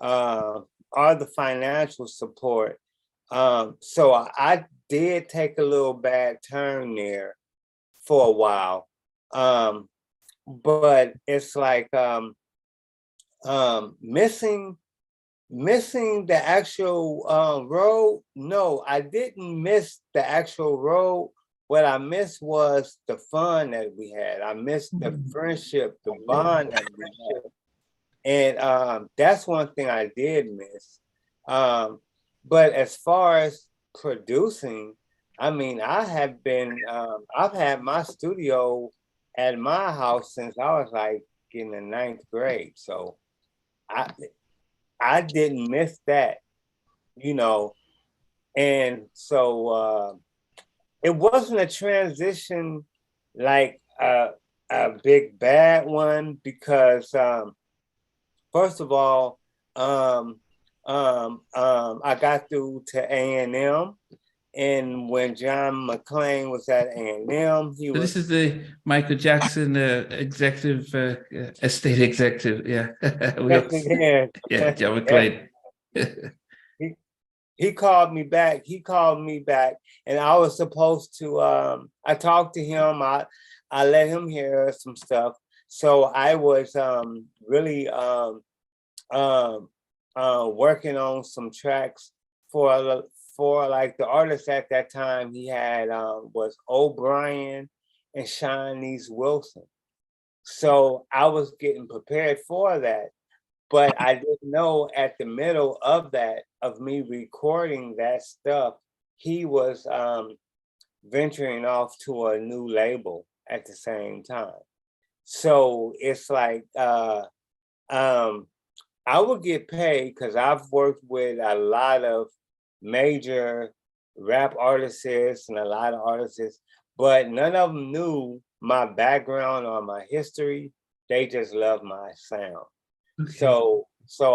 or the financial support. So I did take a little bad turn there for a while. But it's like missing the actual road. No, I didn't miss the actual road. What I missed was the fun that we had. I missed the friendship, the bond that we had. And that's one thing I did miss. But as far as producing, I mean, I have been, I've had my studio at my house since I was like in the 9th grade. So I didn't miss that, you know. And so it wasn't a transition like a big bad one, because first of all, I got through to A&M, and when John McClain was at A&M, he was. This is the Michael Jackson executive, estate executive. Yeah, yeah, John McClain. He called me back. And I was supposed to. I talked to him. I let him hear some stuff. So I was really working on some tracks for like the artist at that time he had was O'Brien and Shanice Wilson. So I was getting prepared for that, but I didn't know at the middle of that, of me recording that stuff, he was venturing off to a new label at the same time. So it's like I would get paid because I've worked with a lot of major rap artists and a lot of artists, but none of them knew my background or my history. They just love my sound. Okay. So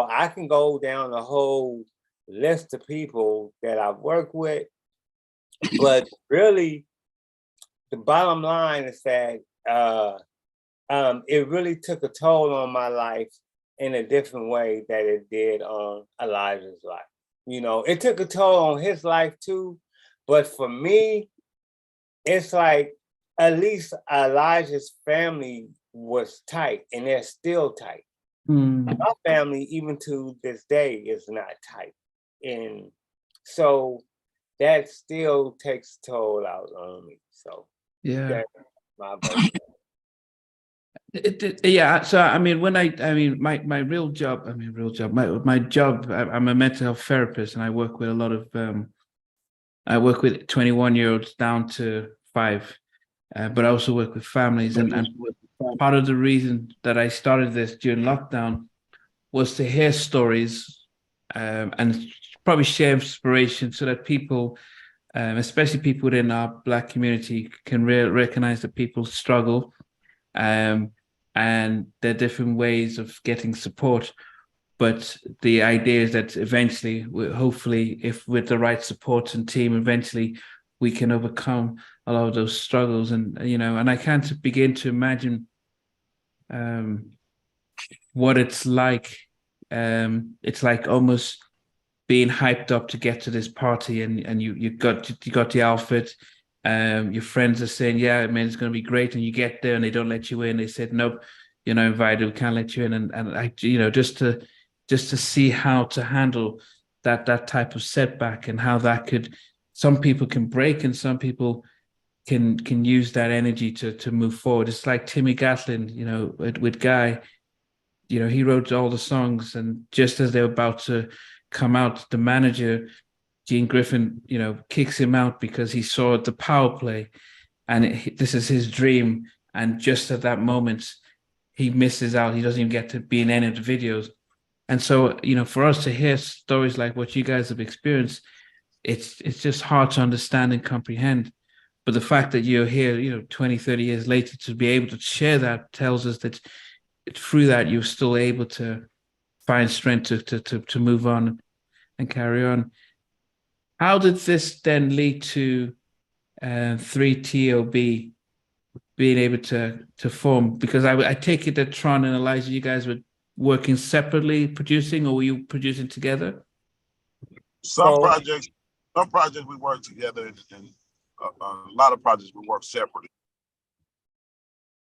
I can go down a whole list of people that I've worked with, but really the bottom line is that it really took a toll on my life in a different way that it did on Elijah's life. You know, it took a toll on his life too, but for me, it's like at least Elijah's family was tight, and they're still tight. My family, even to this day, is not tight. And so that still takes a toll out on me. So yeah, that's my version. Yeah, so I mean, my real job, my job, I'm a mental health therapist, and I work with a lot of I work with 21-year-olds down to 5, but I also work with families, and part of the reason that I started this during lockdown was to hear stories and probably share inspiration so that people, especially people within our Black community, can recognize that people struggle. And there are different ways of getting support, but the idea is that eventually, hopefully, if with the right support and team, eventually we can overcome a lot of those struggles. And, and I can't begin to imagine what it's like. It's like almost being hyped up to get to this party, and you got the outfit. Your friends are saying, yeah, man, it's going to be great. And you get there and they don't let you in. They said, nope, you're not invited. We can't let you in. And I, just to see how to handle that type of setback, and how that could, some people can break and some people can use that energy to move forward. It's like Timmy Gatlin, with Guy, he wrote all the songs, and just as they were about to come out, the manager, Gene Griffin, kicks him out because he saw the power play, and this is his dream. And just at that moment, he misses out. He doesn't even get to be in any of the videos. And so, for us to hear stories like what you guys have experienced, it's just hard to understand and comprehend. But the fact that you're here, 20, 30 years later, to be able to share that tells us that through that, you're still able to find strength to move on and carry on. How did this then lead to 3TOB being able to form? Because I take it that Tron and Elijah, you guys were working separately producing, or were you producing together? Some projects we work together, and a lot of projects we work separately.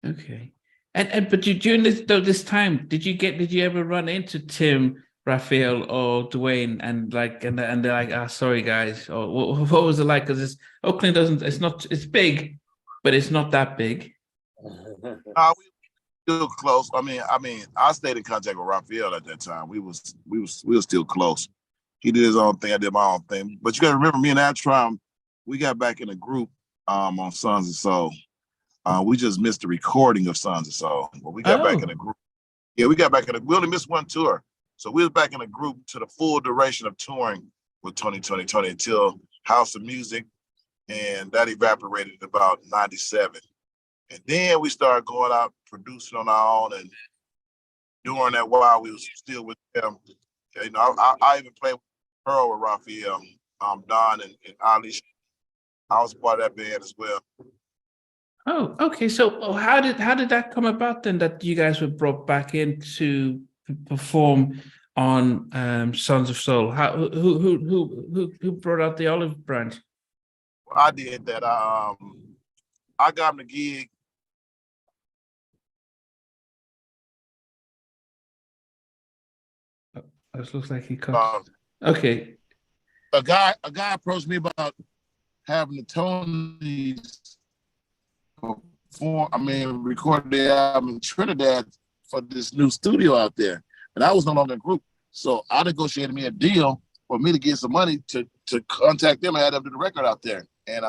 Okay. But during this time, did you ever run into Tim, Raphael, or Dwayne, and they're like, sorry guys, or what was it like? Because Oakland it's big, but it's not that big. We still close. I mean, I stayed in contact with Raphael at that time. We was still close. He did his own thing, I did my own thing. But you got to remember, me and Antron, we got back in a group on Sons of Soul. We just missed the recording of Sons of Soul, but we got back in a group. Yeah, we got back in we only missed one tour. So we was back in a group to the full duration of touring with Toni until House of Music, and that evaporated in about 97. And then we started going out producing on our own, and during that while we was still with them. I even played with Pearl with Raphael, Don and Ali. I was part of that band as well. Oh, okay. So how did that come about then, that you guys were brought back in to perform on Sons of Soul? Who brought out the olive branch? I did that. I got him the gig. It looks like he cut. Okay. A guy approached me about having the Tonys record their album in Trinidad for this new studio out there. And I was no longer in the group. So I negotiated me a deal for me to get some money to contact them and have them do the record out there. And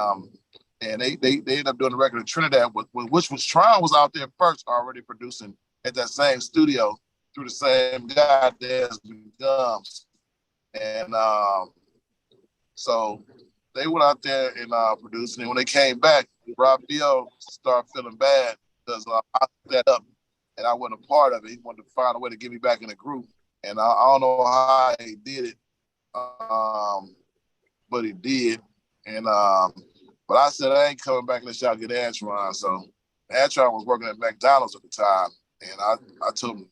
they ended up doing the record in Trinidad, which was Tron was out there first already producing at that same studio through the same guy, Des Gums. And so they went out there and produced. And when they came back, Raphael started feeling bad because I set that up and I wasn't a part of it. He wanted to find a way to get me back in the group. And I don't know how he did it, but he did. And but I said, I ain't coming back unless y'all get Antron. So Antron was working at McDonald's at the time. And I told him,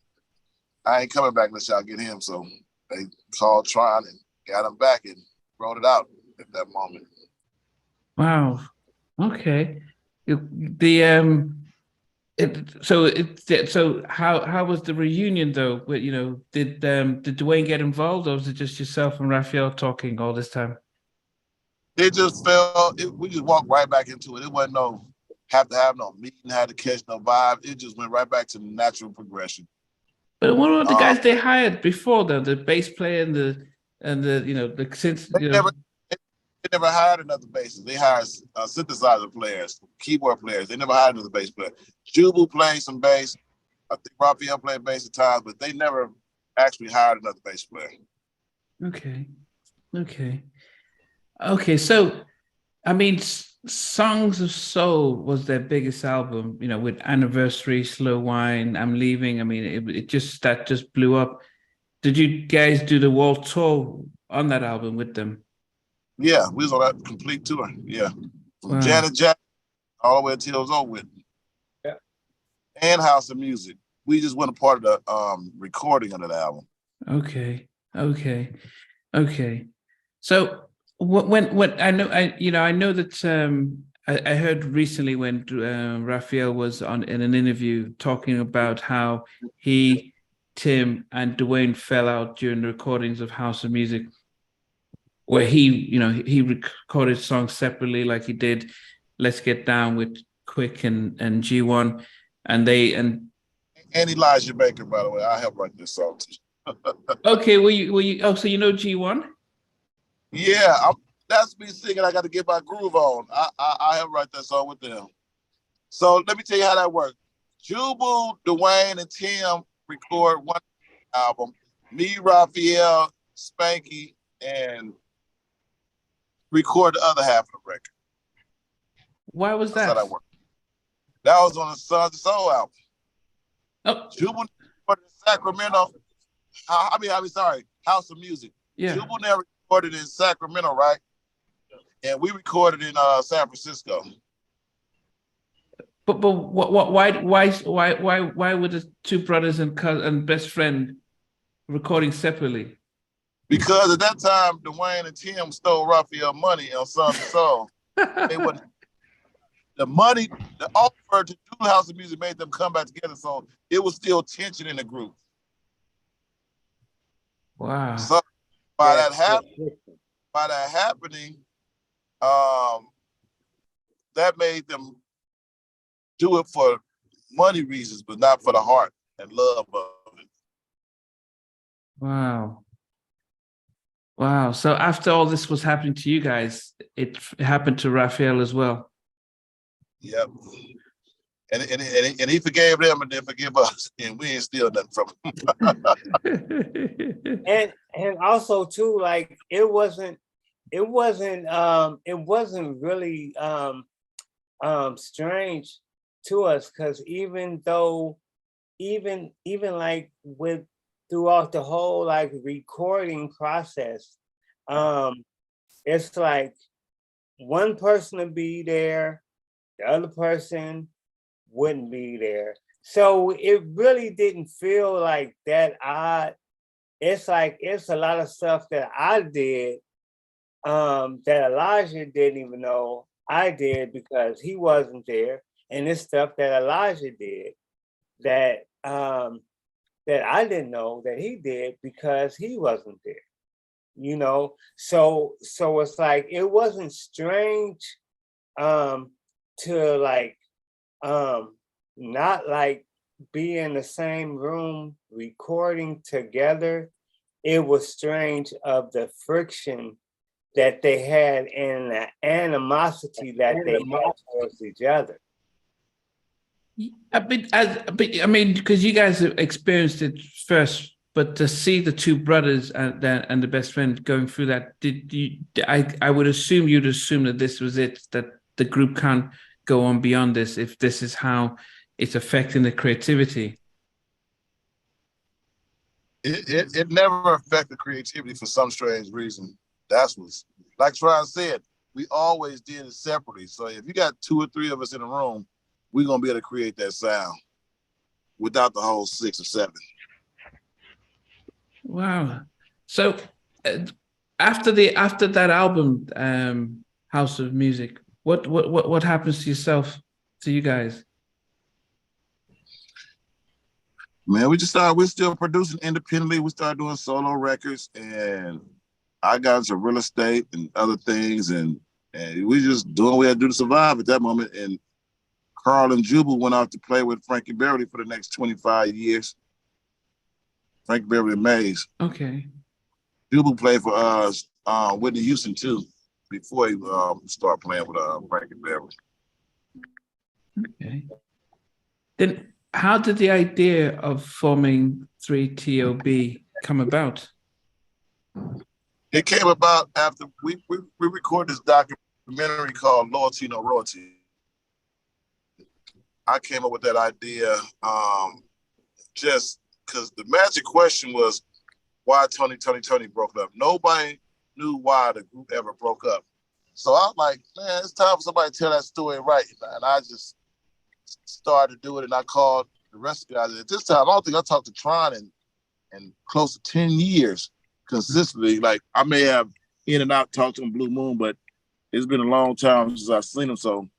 I ain't coming back unless y'all get him. So they called Tron and got him back and wrote it out at that moment. Wow. Okay. So how was the reunion though? Did Dwayne get involved, or was it just yourself and Raphael talking all this time? It just we just walked right back into it. It wasn't have to have no meeting, had to catch no vibe. It just went right back to the natural progression. But what were the guys they hired before then? The bass player and the They never hired another bassist. They hired synthesizer players, keyboard players. They never hired another bass player. Jubu played some bass. I think Raphael played bass at times, but they never actually hired another bass player. Okay. So, I mean, Songs of Soul was their biggest album. With Anniversary, Slow Wine, I'm Leaving. I mean, it just blew up. Did you guys do the world tour on that album with them? Yeah, we was on that complete tour. Yeah, from Wow. Janet Jackson all the way until it was over with. Yeah. And House of Music. We just weren't a part of the recording of that album. Okay. So when I know that I heard recently when Raphael was in an interview talking about how he, Tim, and Dwayne fell out during the recordings of House of Music, where he recorded songs separately, like he did Let's Get Down with Quick and G1, and Elijah Baker, by the way, I helped write this song too. Okay, were you so you know G1? Yeah, that's me singing. I got to get my groove on. I helped write that song with them. So let me tell you how that worked. Jubu, Dwayne, and Tim record one album. Me, Raphael, Spanky, and record the other half of the record. Why was That's that? how that worked. That was on the Sons of Soul album. Oh, Jubu recorded in Sacramento. Sorry, House of Music. yeah. Jubu never recorded in Sacramento, right? And we recorded in San Francisco. But why were the two brothers and best friend recording separately? Because at that time, Dwayne and Tim stole Raphael money on Sons of Soul. They wouldn't. The money, the offer to do House of Music made them come back together. So it was still tension in the group. Wow. So by that happening, that made them do it for money reasons, but not for the heart and love of it. Wow. So after all this was happening to you guys, it happened to Raphael as well. Yep. And he forgave them and then forgive us, and we ain't steal nothing from him. and also too, like it wasn't really strange to us, because even like with throughout the whole like recording process, it's like one person would be there, the other person wouldn't be there. So it really didn't feel like that odd. It's like it's a lot of stuff that I did that Elijah didn't even know I did because he wasn't there. And it's stuff that Elijah did that that I didn't know that he did because he wasn't there. You know, so it's like it wasn't strange to like not like be in the same room recording together. It was strange of the friction that they had and the animosity that they had towards each other. I mean, because you guys have experienced it first, but to see the two brothers and the best friend going through that, I would assume you'd assume that this was it, that the group can't go on beyond this if this is how it's affecting the creativity. It never affected creativity for some strange reason. That's what's, like Tryon said, we always did it separately. So if you got 2 or 3 of us in a room, we're gonna be able to create that sound without the whole 6 or 7. Wow. So after that album, House of Music, what happens to yourself, to you guys? Man, we're still producing independently. We started doing solo records, and I got into real estate and other things, and we just doing what we had to do to survive at that moment. And Carl and Jubu went out to play with Frankie Beverly for the next 25 years. Frankie Beverly Mays. Okay. Jubu played for us, Whitney Houston too, before he started playing with Frankie Beverly. Okay. Then how did the idea of forming 3TOB come about? It came about after we recorded this documentary called Loyalty No Royalty. I came up with that idea just because the magic question was why Toni broke up. Nobody knew why the group ever broke up. So I was like, man, it's time for somebody to tell that story right. And I just started to do it, and I called the rest of the guys. At this time, I don't think I talked to Tron in close to 10 years consistently. Like, I may have in and out talked to him Blue Moon, but it's been a long time since I've seen him. So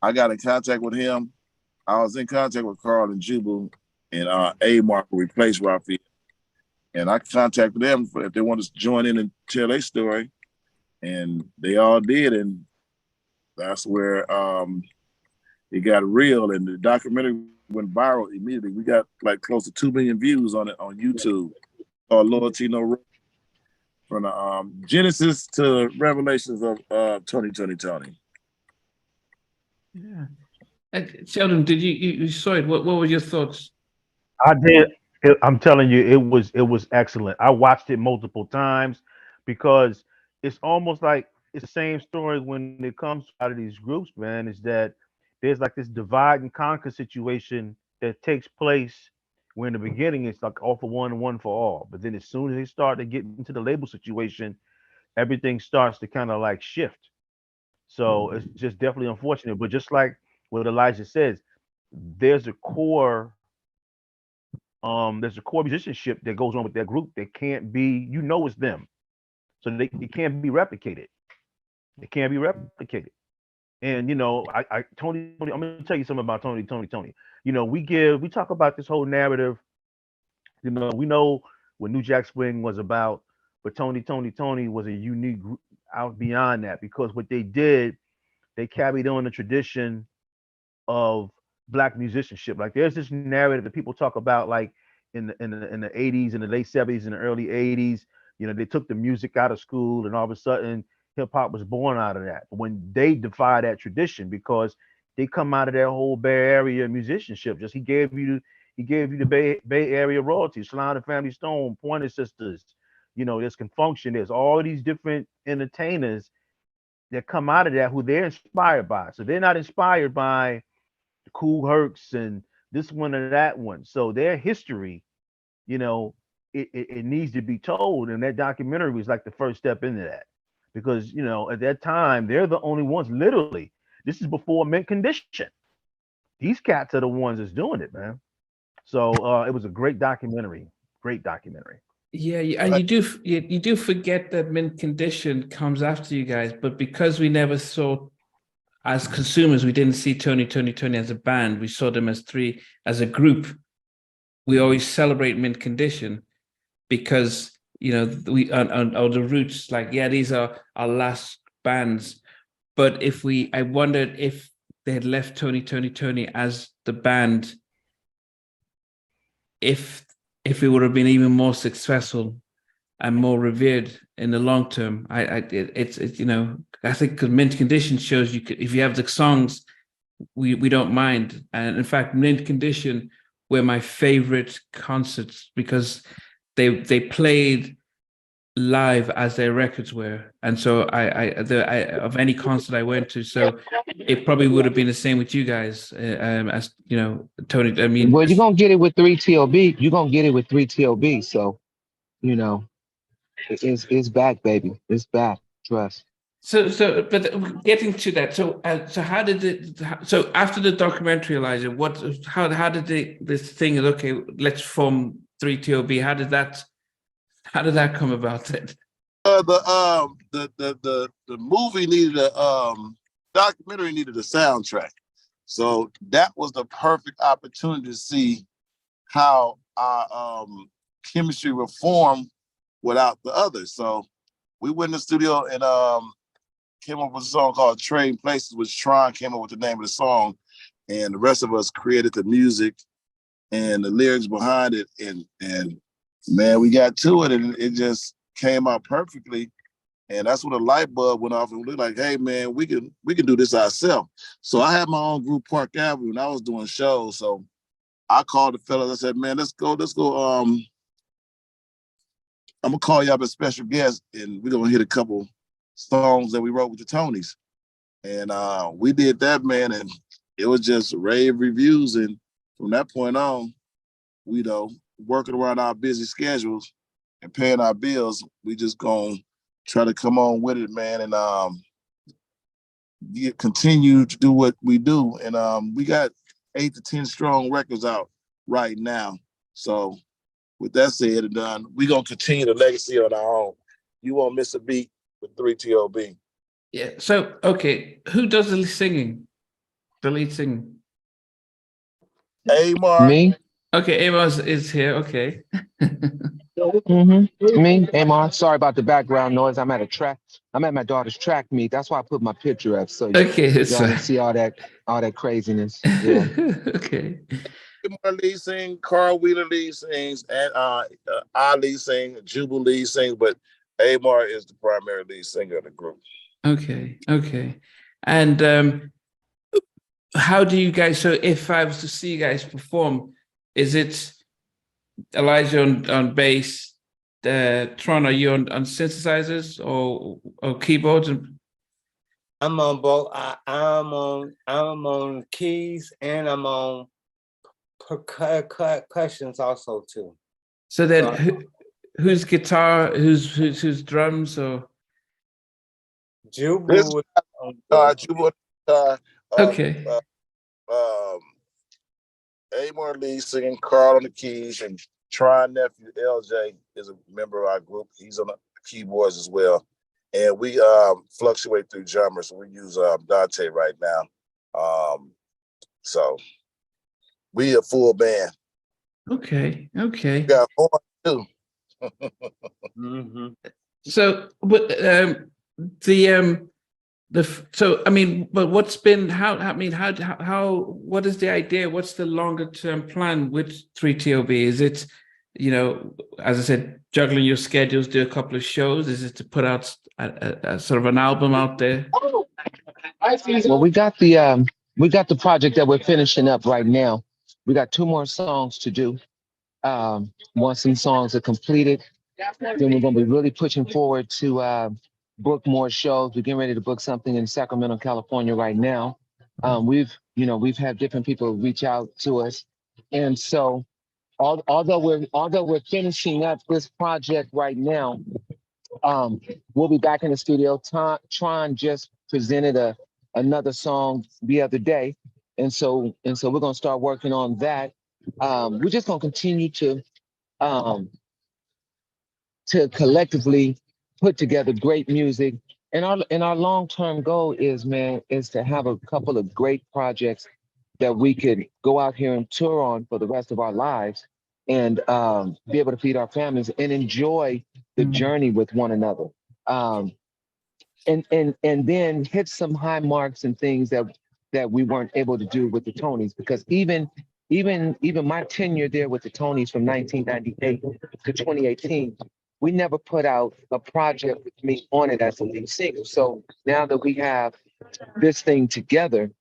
I got in contact with him. I was in contact with Carl and Jubu, and Amar replaced Raphael. And I contacted them if they wanted to join in and tell their story. And they all did. And that's where it got real. And the documentary went viral immediately. We got like close to 2 million views on it on YouTube. Loyalty No Road. From the Genesis to Revelations of Toni. Yeah. Sheldon, did you saw it? What were your thoughts? I did. I'm telling you, it was excellent. I watched it multiple times because it's almost like it's the same story when it comes out of these groups, man. Is that there's like this divide and conquer situation that takes place where in the beginning it's like all for one and one for all. But then as soon as they start to get into the label situation, everything starts to kind of like shift. So it's just definitely unfortunate. But just like what Elijah says, there's a core musicianship that goes on with that group that can't be, it's them. So it can't be replicated. It can't be replicated. And Toni, I'm gonna tell you something about Toni. We talk about this whole narrative. We know what New Jack Swing was about, but Toni was a unique group out beyond that, because what they did, they carried on the tradition of Black musicianship. Like, there's this narrative that people talk about, like in the 80s, in the late 70s, and the early 80s. They took the music out of school, and all of a sudden hip hop was born out of that. But when they defy that tradition, because they come out of that whole Bay Area musicianship. Just he gave you the Bay Area royalties, Slime and Family Stone, Pointer Sisters. There's Confunction. There's all these different entertainers that come out of that who they're inspired by. So they're not inspired by the Cool Hercs and this one or that one. So their history, it needs to be told. And that documentary was like the first step into that. Because, at that time, they're the only ones, literally. This is before Mint Condition. These cats are the ones that's doing it, man. So it was a great documentary. Great documentary. Yeah, and you do forget that Mint Condition comes after you guys, but because we never saw, as consumers, we didn't see Toni as a band. We saw them as a group. We always celebrate Mint Condition because we on the roots, like, yeah, these are our last bands. But I wondered if they had left Toni as the band, if it would have been even more successful and more revered in the long term. I think because Mint Condition shows if you have the songs, we don't mind. And in fact, Mint Condition were my favorite concerts because they played live as their records were, and so I of any concert I went to, so it probably would have been the same with you guys, as Toni. I mean, well, you're gonna get it with 3TLB. You're gonna get it with 3TLB. So it's back, baby. It's back. Trust. So, but getting to that, so how did it? So after the documentary, Elijah, how did this thing? Okay, let's form 3TLB. How did that come about? Then? The movie needed documentary needed a soundtrack, so that was the perfect opportunity to see how our chemistry would form without the others. So we went in the studio and came up with a song called Trading Places, which Tron came up with the name of the song, and the rest of us created the music and the lyrics behind it, and man, we got to it, and it just came out perfectly. And that's when the light bulb went off, and we were like, hey man, we can do this ourselves. So I had my own group, Park Avenue, and I was doing shows. So I called the fellas. I said, man, let's go. I'm gonna call you up as special guest, and we're gonna hit a couple songs that we wrote with the Tonis. And we did that, man, and it was just rave reviews. And from that point on, we working around our busy schedules and paying our bills, we just gonna try to come on with it, man, and continue to do what we do. And we got 8 to 10 strong records out right now. So with that said and done, we're gonna continue the legacy on our own. You won't miss a beat with 3TOB. Yeah. So okay, who does the singing? The lead singing? Amar. Me? Okay, Amar is here. Okay. Me, Amar. Sorry about the background noise. I'm at my daughter's track meet. That's why I put my picture up so Okay, y'all can see all that craziness. Yeah. Okay. Amar lead sing, Carl Wheeler lead sings, and I lead sing, Jubu lead sings, but Amar is the primary lead singer of the group. Okay. Okay. And how do you guys? So if I was to see you guys perform, is it Elijah on bass, Tron, are you on synthesizers or keyboards? I'm on both. I'm on keys and I'm on percussions also too. So then, who's guitar? Who's drums? Or Jubu. Jubu, okay. Amar lead singing, Carl on the keys, and Tron nephew LJ is a member of our group. He's on the keyboards as well. And we fluctuate through genres. So we use Dante right now. So we a full band. Okay. Okay. We got horn too. Mm-hmm. So, but so I mean, but what's been how what is the idea? What's the longer term plan with 3TOB? Is it, as I said, juggling your schedules, do a couple of shows? Is it to put out a sort of an album out there? Well, we got the project that we're finishing up right now. We got 2 more songs to do. Once some songs are completed, then we're gonna be really pushing forward to book more shows. We're getting ready to book something in Sacramento, California right now. We've had different people reach out to us, and so although we're finishing up this project right now, we'll be back in the studio. Tron just presented another song the other day, and so we're gonna start working on that. We're just gonna continue to collectively put together great music, and our long-term goal is to have a couple of great projects that we could go out here and tour on for the rest of our lives, and be able to feed our families and enjoy the journey with one another, and then hit some high marks and things that we weren't able to do with the Tonys, because even my tenure there with the Tonys from 1998 to 2018, we never put out a project with me on it as a lead singer. So now that we have this thing together,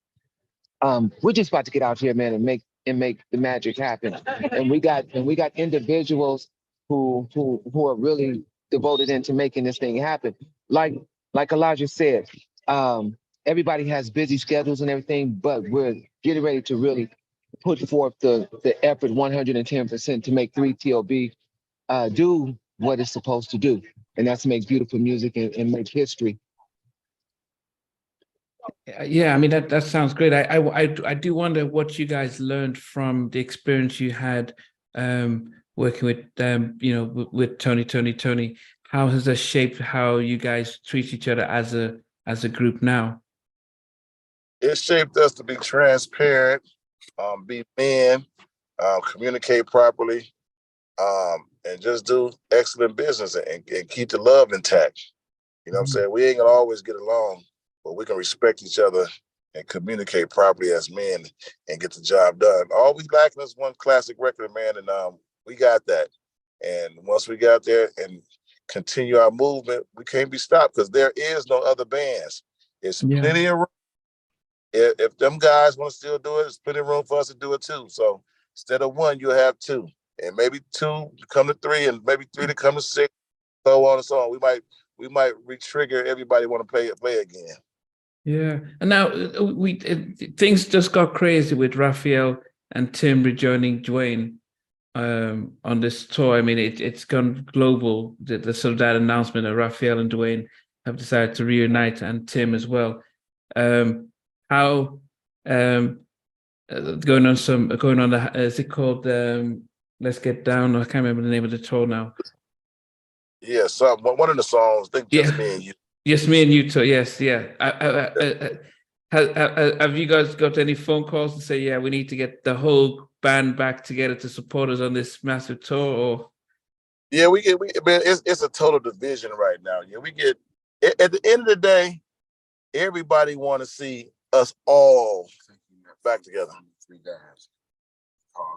we're just about to get out here, man, and make the magic happen. And we got individuals who are really devoted into making this thing happen. Like Elijah said, everybody has busy schedules and everything, but we're getting ready to really put forth the effort 110% to make 3TOB do what it's supposed to do, and that's make beautiful music and make history. Yeah, I mean that sounds great. I do wonder what you guys learned from the experience you had working with with Toni. How has that shaped how you guys treat each other as a group now? It shaped us to be transparent, be men, communicate properly, and just do excellent business and keep the love intact. You know what I'm saying? We ain't gonna always get along, but we can respect each other and communicate properly as men and get the job done. All we lacking is one classic record, man, and we got that. And once we got there and continue our movement, we can't be stopped because there is no other bands. It's plenty of room. If them guys want to still do it, there's plenty of room for us to do it too. So instead of 1, you'll have 2, and maybe 2 to come to 3, and maybe 3 to come to 6, so on and so on. We might re-trigger everybody want to play again. Yeah, and now things just got crazy with Raphael and Tim rejoining Dwayne. on this tour. I mean, it's gone global. The sort of that announcement that Raphael and Dwayne have decided to reunite, and Tim as well. How going on the is it called Let's Get Down? I can't remember the name of the tour now. Yeah, one of the songs. I think Just Me and You. Yes, Me and You too. Yes, yeah. Have you guys got any phone calls to say, yeah, we need to get the whole band back together to support us on this massive tour? Or yeah, man, it's a total division right now. Yeah, we get at the end of the day, everybody want to see us all back together. 3 guys.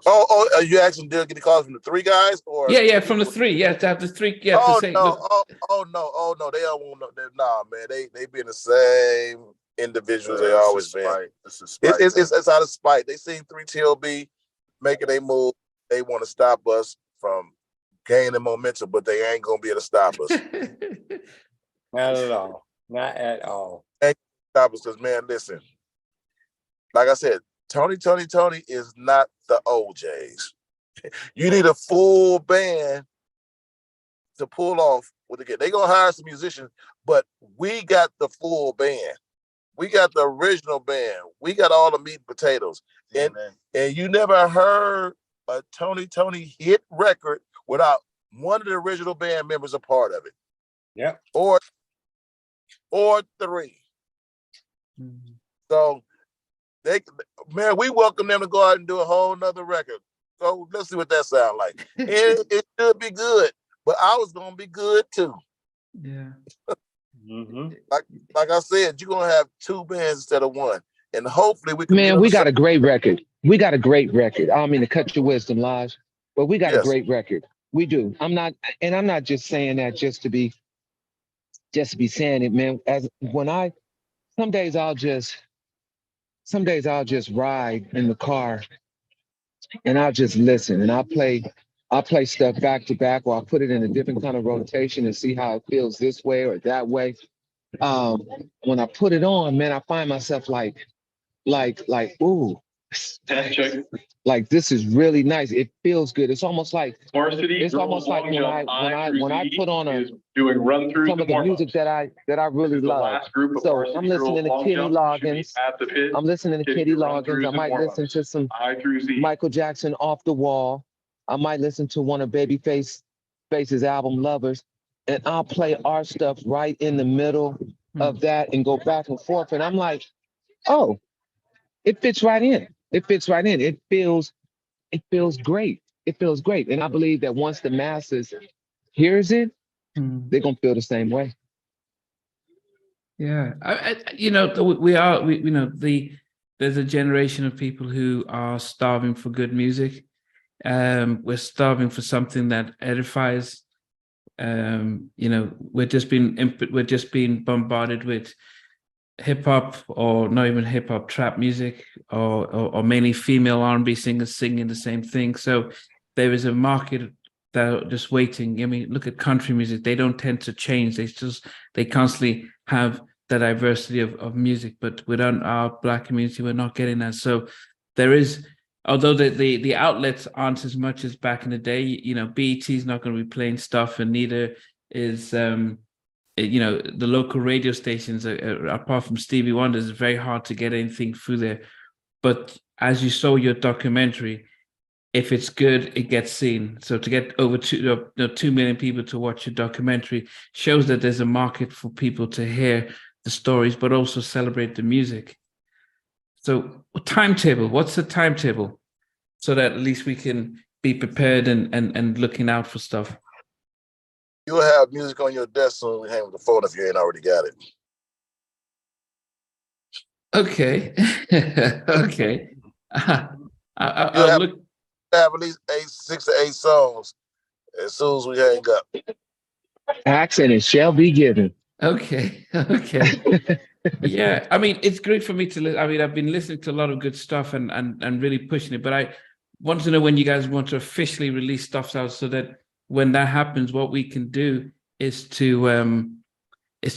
Oh, are you asking to get the calls from the 3 guys, or yeah, from the 3, yeah, to have the 3, yeah. Oh to say, no, look, no, they don't want no. Nah, man, they been the same individuals they always been. It's out of spite. They seen 3TLB making a move. They want to stop us from gaining momentum, but they ain't gonna be able to stop us. Not at all. Not at all. They ain't stop us because, man, listen. Like I said, Toni is not the OJs. You need a full band to pull off what they get. They gonna hire some musicians, but we got the full band. We got the original band. We got all the meat and potatoes. And you never heard a Toni hit record without one of the original band members a part of it. Yeah. Or 3. Mm-hmm. So we welcome them to go out and do a whole nother record. So let's see what that sounds like. It should be good, but ours gonna be good too. Yeah. Mm-hmm. Like I said, you're gonna have 2 bands instead of 1, and hopefully we can. Man, we got a great record. We got a great record. I don't mean to cut your wisdom, Lodge, but we got a great record. We do. I'm not just saying that just to be saying it, man. Some days I'll just ride in the car and I'll just listen, and I'll play stuff back to back, or I'll put it in a different kind of rotation and see how it feels this way or that way. When I put it on, man, I find myself like, ooh, like this is really nice. It feels good. It's almost like when I put on some of the music that I really love. So I'm listening to Kenny Loggins. I might listen to some Michael Jackson, Off the Wall. I might listen to one of Babyface's album, Lovers, and I'll play our stuff right in the middle of that and go back and forth. And I'm like, oh, it fits right in. It feels great. It feels great. And I believe that once the masses hears it, they're gonna feel the same way. Yeah, there's a generation of people who are starving for good music. We're starving for something that edifies. We're just being bombarded with hip hop, or not even hip hop, trap music, or mainly female R&B singers singing the same thing. So there is a market that are just waiting. I mean, look at country music; they don't tend to change. They constantly have the diversity of music, but without our Black community, we're not getting that. So there is, although the outlets aren't as much as back in the day. BET is not going to be playing stuff, and neither is the local radio stations. Apart from Stevie Wonder, it's very hard to get anything through there. But as you saw your documentary, if it's good, it gets seen. So to get over 2 million people to watch your documentary shows that there's a market for people to hear the stories, but also celebrate the music. So timetable, what's the timetable? So that at least we can be prepared and looking out for stuff. You'll have music on your desk soon. We hang with the phone if you ain't already got it. Okay. Okay. You'll have at least 6 to 8 songs as soon as we hang up. Accent, it shall be given. Okay. Yeah, I mean, it's great for me to listen. I mean, I've been listening to a lot of good stuff and really pushing it, but I want to know when you guys want to officially release stuff out, so that when that happens, what we can do is to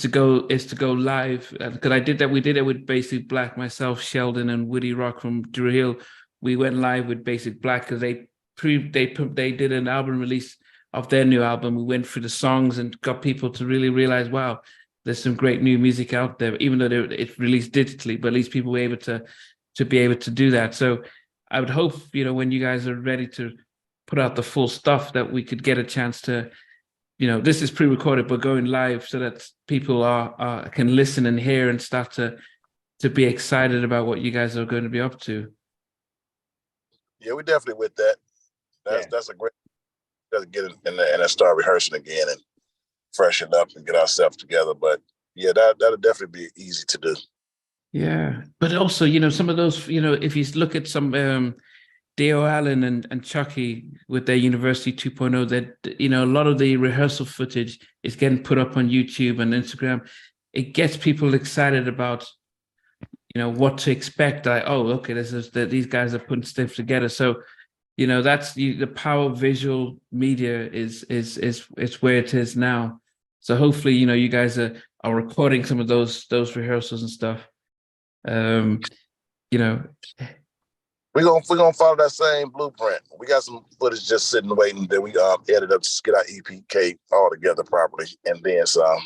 go live. Because we did it with Basic Black, myself, Sheldon, and Woody Rock from Drew Hill. We went live with Basic Black because they they did an album release of their new album. We went through the songs and got people to really realize, wow, there's some great new music out there, even though it's released digitally, but at least people were able to be able to do that. So I would hope, when you guys are ready to put out the full stuff, that we could get a chance to, this is pre-recorded, but going live so that people can listen and hear and start to be excited about what you guys are going to be up to. Yeah, we definitely with that. That's a great. Let's get it and start rehearsing again and freshen up and get ourselves together. But yeah, that'll definitely be easy to do. Yeah, but also, some of those, if you look at some Dale Allen and Chucky with their University 2.0, that a lot of the rehearsal footage is getting put up on YouTube and Instagram. It gets people excited about what to expect. Like, oh, okay, these guys are putting stuff together. So, that's the power of visual media is where it is now. So hopefully, you guys are recording some of those rehearsals and stuff. We're gonna follow that same blueprint. We got some footage just sitting waiting that we edit up to get our EPK all together properly, and then some.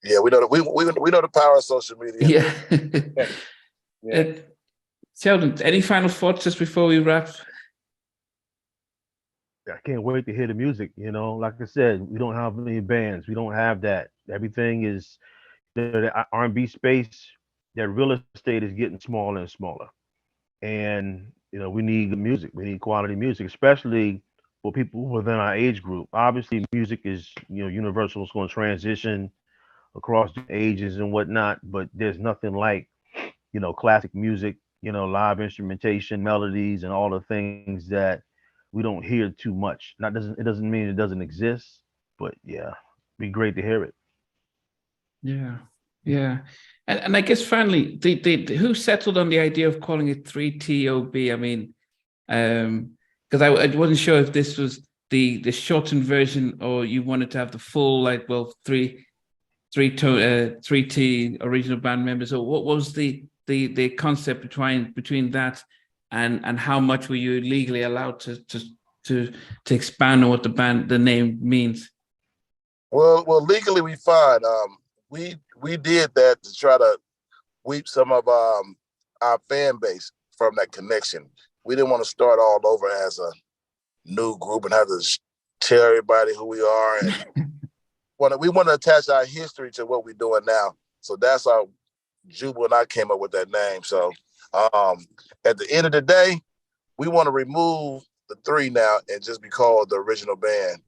Yeah, we know the power of social media. Yeah. Sheldon, any final thoughts just before we wrap? I can't wait to hear the music. Like I said, we don't have any bands. We don't have that. Everything is the R&B space. That real estate is getting smaller and smaller, and we need music. We need quality music, especially for people within our age group. Obviously, music is universal. It's going to transition across ages and whatnot, but there's nothing like classic music, live instrumentation, melodies, and all the things that we don't hear too much. It doesn't mean it doesn't exist, but yeah, be great to hear it. Yeah. And I guess finally, who settled on the idea of calling it 3TOB? I mean, because I wasn't sure if this was the shortened version or you wanted to have the full 3T original band members, or what was the concept between that and how much were you legally allowed to expand on what the name means? Well, legally we fine. We did that to try to weep some of our fan base from that connection. We didn't want to start all over as a new group and have to tell everybody who we are, and we want to attach our history to what we're doing now. So that's how Jubu and I came up with that name. So at the end of the day, we want to remove the 3 now and just be called the original band,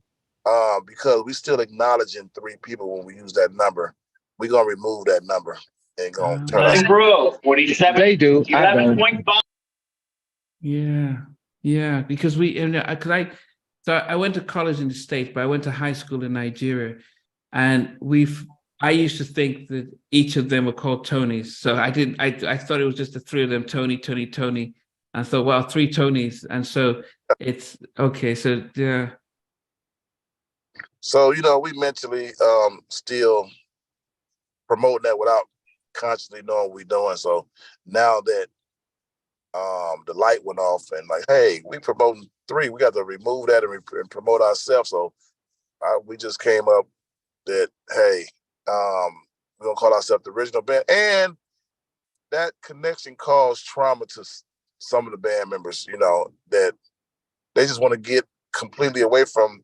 because we still acknowledging 3 people when we use that number. We're going to remove that number and going to turn Grove, 47. They do. 11.5. Yeah, because I went to college in the States, but I went to high school in Nigeria, and I used to think that each of them were called Tonys. So I thought it was just the 3 of them, Toni. And I thought, well, 3 Tonys. And so it's okay. So yeah. So, we mentally still promoting that without consciously knowing what we're doing. So now that the light went off and hey, we promoting 3, we got to remove that and promote ourselves. So we just came up that, hey, we're going to call ourselves the original band. And that connection caused trauma to some of the band members, that they just want to get completely away from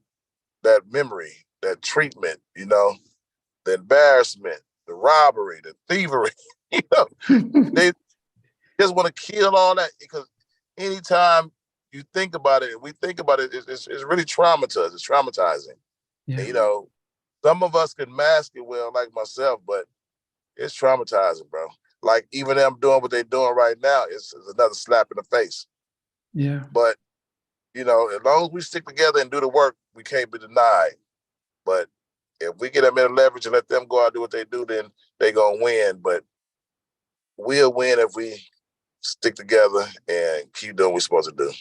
that memory, that treatment, the embarrassment, the robbery, the thievery. They just want to kill all that, because anytime you think about it, we think about it, it's really traumatizing. It's traumatizing. Yeah. And, some of us can mask it well, like myself, but it's traumatizing, bro. Like even them doing what they're doing right now is another slap in the face. Yeah. But, as long as we stick together and do the work, we can't be denied. But if we get them in leverage and let them go out and do what they do, then they're going to win. But we'll win if we stick together and keep doing what we're supposed to do.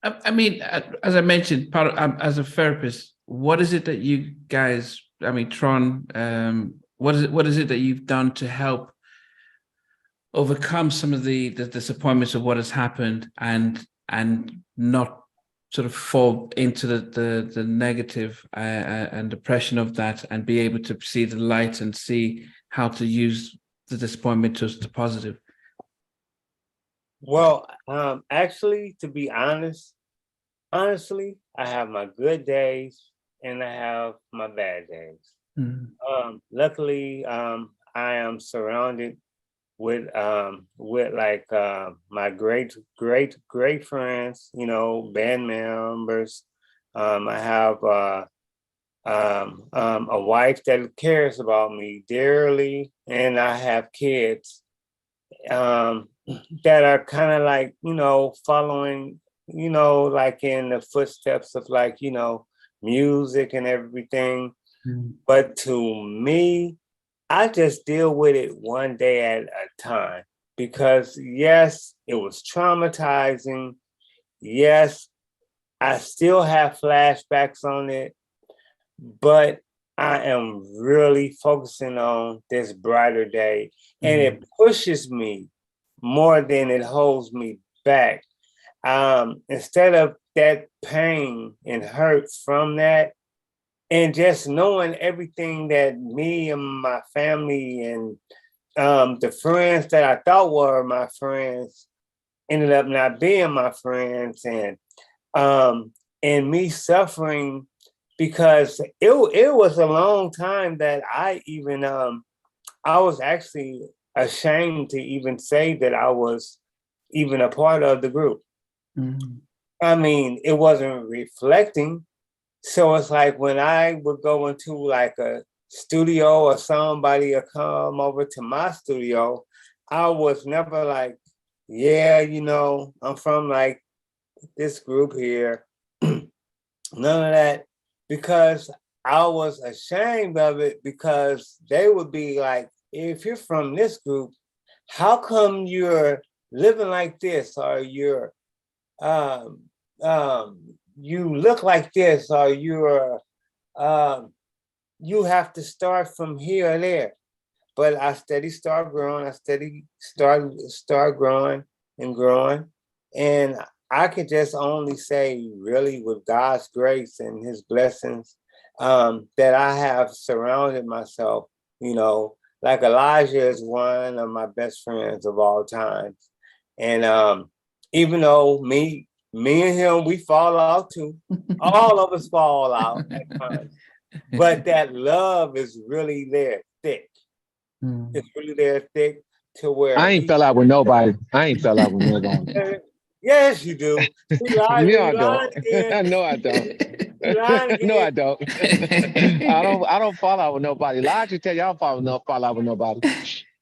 I mean, as I mentioned, as a therapist, what is it that you guys, Tron, what is it that you've done to help overcome some of the disappointments of what has happened and not sort of fall into the negative and depression of that, and be able to see the light and see how to use the disappointment to positive? Well, actually, to be honestly, I have my good days and I have my bad days. Luckily, I am surrounded with like my great friends, you know, band members. I have a wife that cares about me dearly, and I have kids that are kind of like, you know, following, you know, like in the footsteps of, like, you know, music and everything. But to me, I just deal with it one day at a time, because yes, it was traumatizing. Yes, I still have flashbacks on it, but I am really focusing on this brighter day, and it pushes me more than it holds me back. Instead of that pain and hurt from that, and just knowing everything that me and my family and the friends that I thought were my friends ended up not being my friends, and me suffering, because it was a long time that I even I was actually ashamed to even say that I was even a part of the group. I mean, it wasn't reflecting. So it's like when I would go into like a studio or somebody would come over to my studio, I was never like, yeah, you know, I'm from like this group here. None of that, because I was ashamed of it, because they would be like, if you're from this group, how come you're living like this, or you're you look like this, or you're you have to start from here or there. But I steady start growing. I steady start growing and growing, and I could just only say, really, with God's grace and His blessings, that I have surrounded myself. You know, like Elijah is one of my best friends of all times, and even though me and him, we fall out too. All of us fall out at times. But that love is really there, thick. It's really there, thick, to where I ain't fell out with nobody. I ain't fell out with nobody. Yes, you do. No, I don't. No, I don't. No, I don't. I don't fall out with nobody. Elijah tell you I don't fall out with nobody.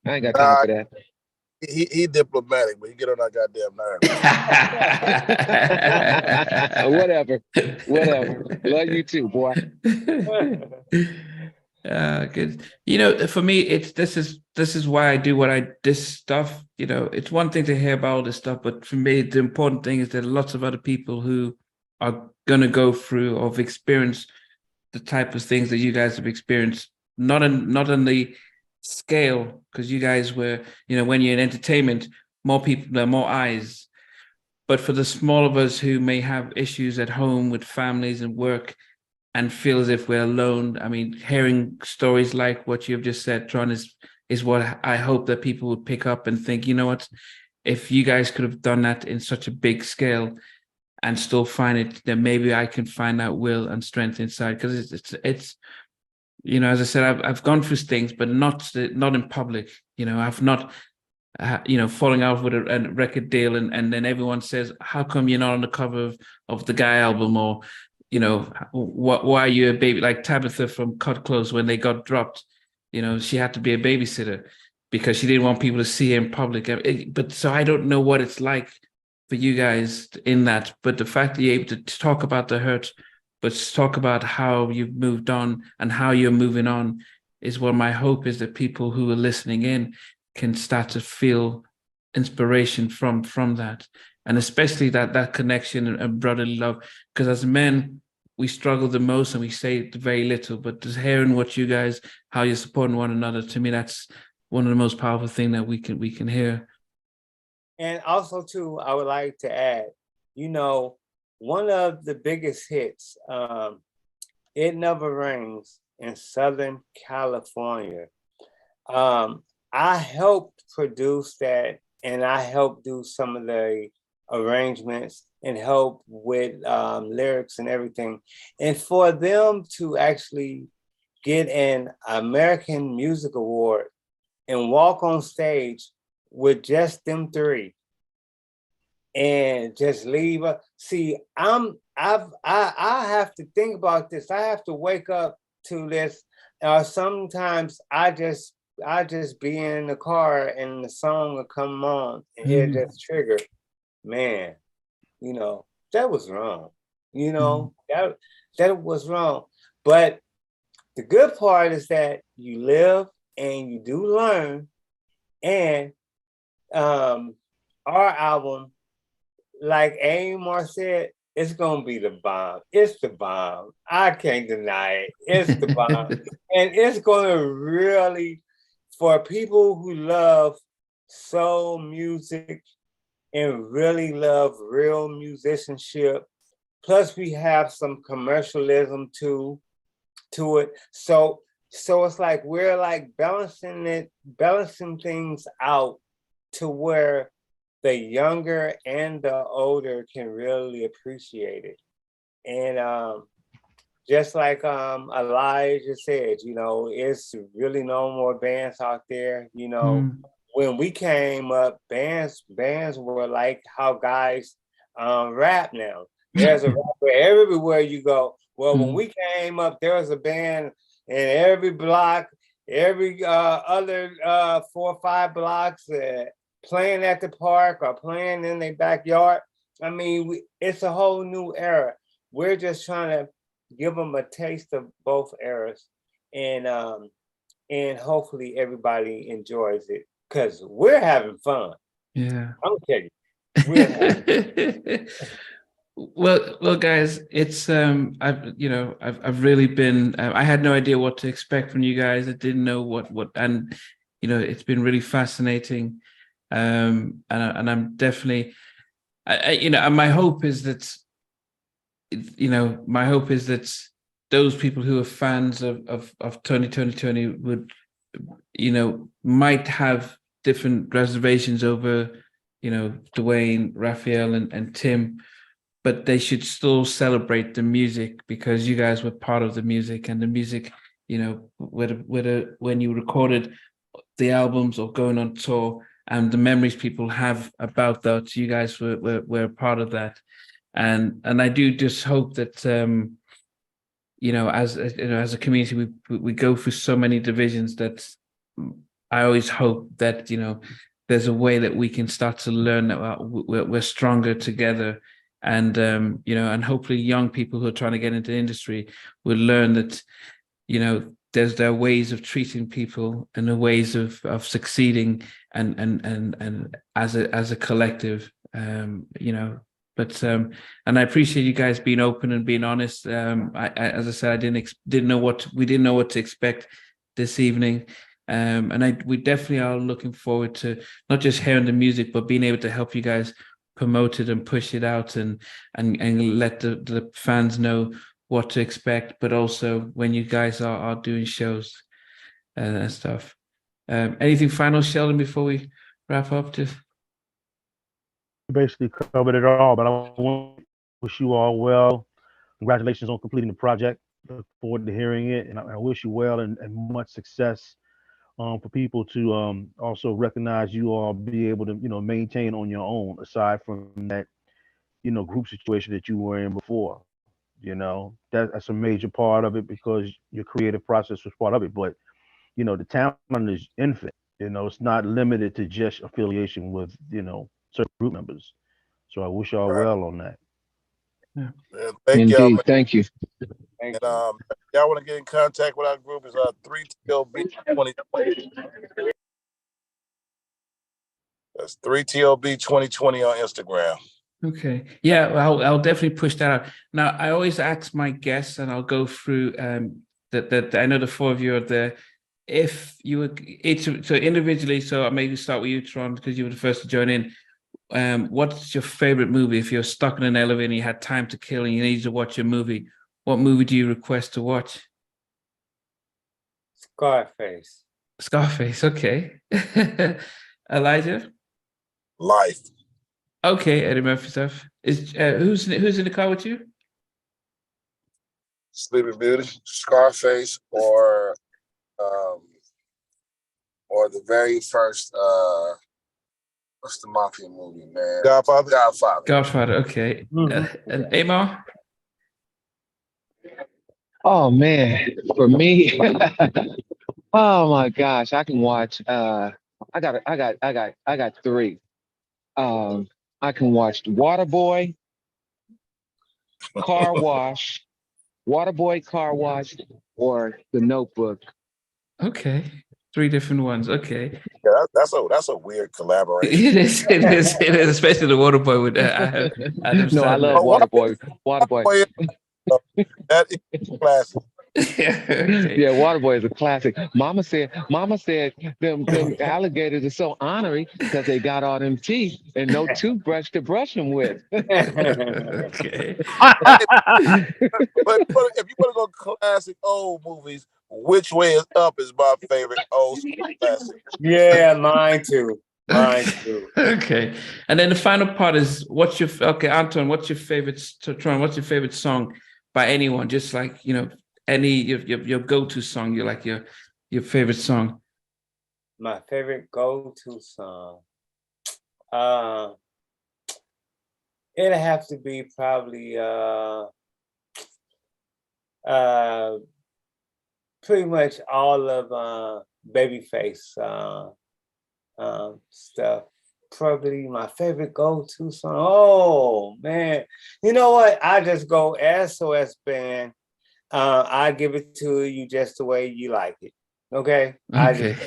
I ain't got time for that. He diplomatic, but he get on our goddamn nerve. Whatever. Love you too, boy. Good. You know, for me, this is why I do this stuff. You know, it's one thing to hear about all this stuff, but for me, the important thing is there are lots of other people who are gonna go through or have experienced the type of things that you guys have experienced, not on the scale, because you guys were, you know, when you're in entertainment, more people, there are more eyes. But for the small of us who may have issues at home with families and work and feel as if we're alone, I mean, hearing stories like what you've just said, Tron, is what I hope that people would pick up and think, you know what, if you guys could have done that in such a big scale and still find it, then maybe I can find that will and strength inside. Because it's you know, as I said, I've gone through things, but not in public. You know, I've not, you know, falling out with a record deal, and then everyone says, "How come you're not on the cover of the Guy album?" Or, you know, why are you a baby? Like Tabitha from Cut Close, when they got dropped, you know, she had to be a babysitter because she didn't want people to see her in public. But so I don't know what it's like for you guys in that, but the fact that you're able to talk about the hurt, but talk about how you've moved on and how you're moving on, is what my hope is, that people who are listening in can start to feel inspiration from that. And especially that connection and brotherly love. Because as men, we struggle the most and we say very little, but just hearing what you guys, how you're supporting one another, to me, that's one of the most powerful thing that we can hear. And also too, I would like to add, you know, one of the biggest hits, It Never Rains in Southern California. I helped produce that, and I helped do some of the arrangements and help with lyrics and everything. And for them to actually get an American Music Award and walk on stage with just them three and just leave. See, I have to think about this. I have to wake up to this. Sometimes I just be in the car and the song will come on and it just trigger. Man, you know, that was wrong. You know, that was wrong. But the good part is that you live and you do learn. And our album, like Amar said, it's gonna be the bomb. It's the bomb. I can't deny it. It's the bomb. And it's gonna really, for people who love soul music and really love real musicianship, plus we have some commercialism to it. So it's like we're like balancing things out to where the younger and the older can really appreciate it. And just like Elijah said, you know, it's really no more bands out there. You know, when we came up, bands were like how guys rap now. There's a rapper everywhere you go. Well, when we came up, there was a band in every block, every other 4 or 5 blocks, playing at the park or playing in their backyard. I mean, it's a whole new era. We're just trying to give them a taste of both eras, and hopefully everybody enjoys it because we're having fun. Yeah, I'm telling you, we're having Well, guys, it's I've really been. I had no idea what to expect from you guys. I didn't know what, and it's been really fascinating. And I'm definitely, and my hope is that, those people who are fans of Toni would, might have different reservations over, Dwayne, Raphael, and Tim. But they should still celebrate the music because you guys were part of the music, and the music, whether when you recorded the albums or going on tour, and the memories people have about that, you guys were part of that, and I do just hope that as a community we go through so many divisions that I always hope that there's a way that we can start to learn that we're stronger together. And and hopefully young people who are trying to get into the industry will learn that there are ways of treating people and the ways of succeeding and as a collective, But and I appreciate you guys being open and being honest. As I said, we didn't know what to expect this evening. And we definitely are looking forward to not just hearing the music, but being able to help you guys promote it and push it out and let the fans know what to expect, but also when you guys are doing shows and stuff. Anything final, Sheldon, before we wrap up? Just basically covered it all, but I want to wish you all well. Congratulations on completing the project. Look forward to hearing it, and I wish you well and much success. For people to also recognize you all be able to maintain on your own aside from that group situation that you were in before. That's a major part of it because your creative process was part of it, but the talent is infinite. It's not limited to just affiliation with certain group members. So I wish y'all well on that. Yeah. Thank y'all, man. Thank you. Thank And you. y'all want to get in contact with our group, it's 3TLB 2020. That's 3TLB 2020 on Instagram. Okay. Yeah, well, I'll definitely push that out. Now, I always ask my guests, and I'll go through that I know the 4 of you are there. if you were each, so individually, so I'll maybe start with you, Tron, because you were the first to join in. What's your favorite movie? If you're stuck in an elevator and you had time to kill and you need to watch a movie, what movie do you request to watch? Scarface. Scarface, okay. Elijah? Life. Okay, Eddie Murphy stuff. Is who's in the car with you? Sleeping Beauty, Scarface, or the very first what's the mafia movie, man? Godfather. Godfather, okay. And Amar? Oh man, for me, oh my gosh, I can watch. I got three. I can watch Waterboy, Car Wash, Car Wash, or The Notebook. Okay. Three different ones. Okay. Yeah, that's a weird collaboration. It is, especially the Waterboy with Adam No, I Sandler. love Waterboy. Waterboy. That is classic. Okay. Yeah, Waterboy is a classic. Mama said them alligators are so ornery because they got all them teeth and no toothbrush to brush them with. Okay. But if you want to go classic old movies, Which Way Is Up is my favorite old school classic. Yeah, mine too. Mine too. Okay. And then the final part is Anton, what's your favorite song by anyone? Just like, any your go-to song, your favorite song. My favorite go-to song. It'll have to be probably pretty much all of Babyface stuff. Probably my favorite go-to song. Oh man, you know what? I just go SOS Band. I give it to you just the way you like it. Okay. Okay.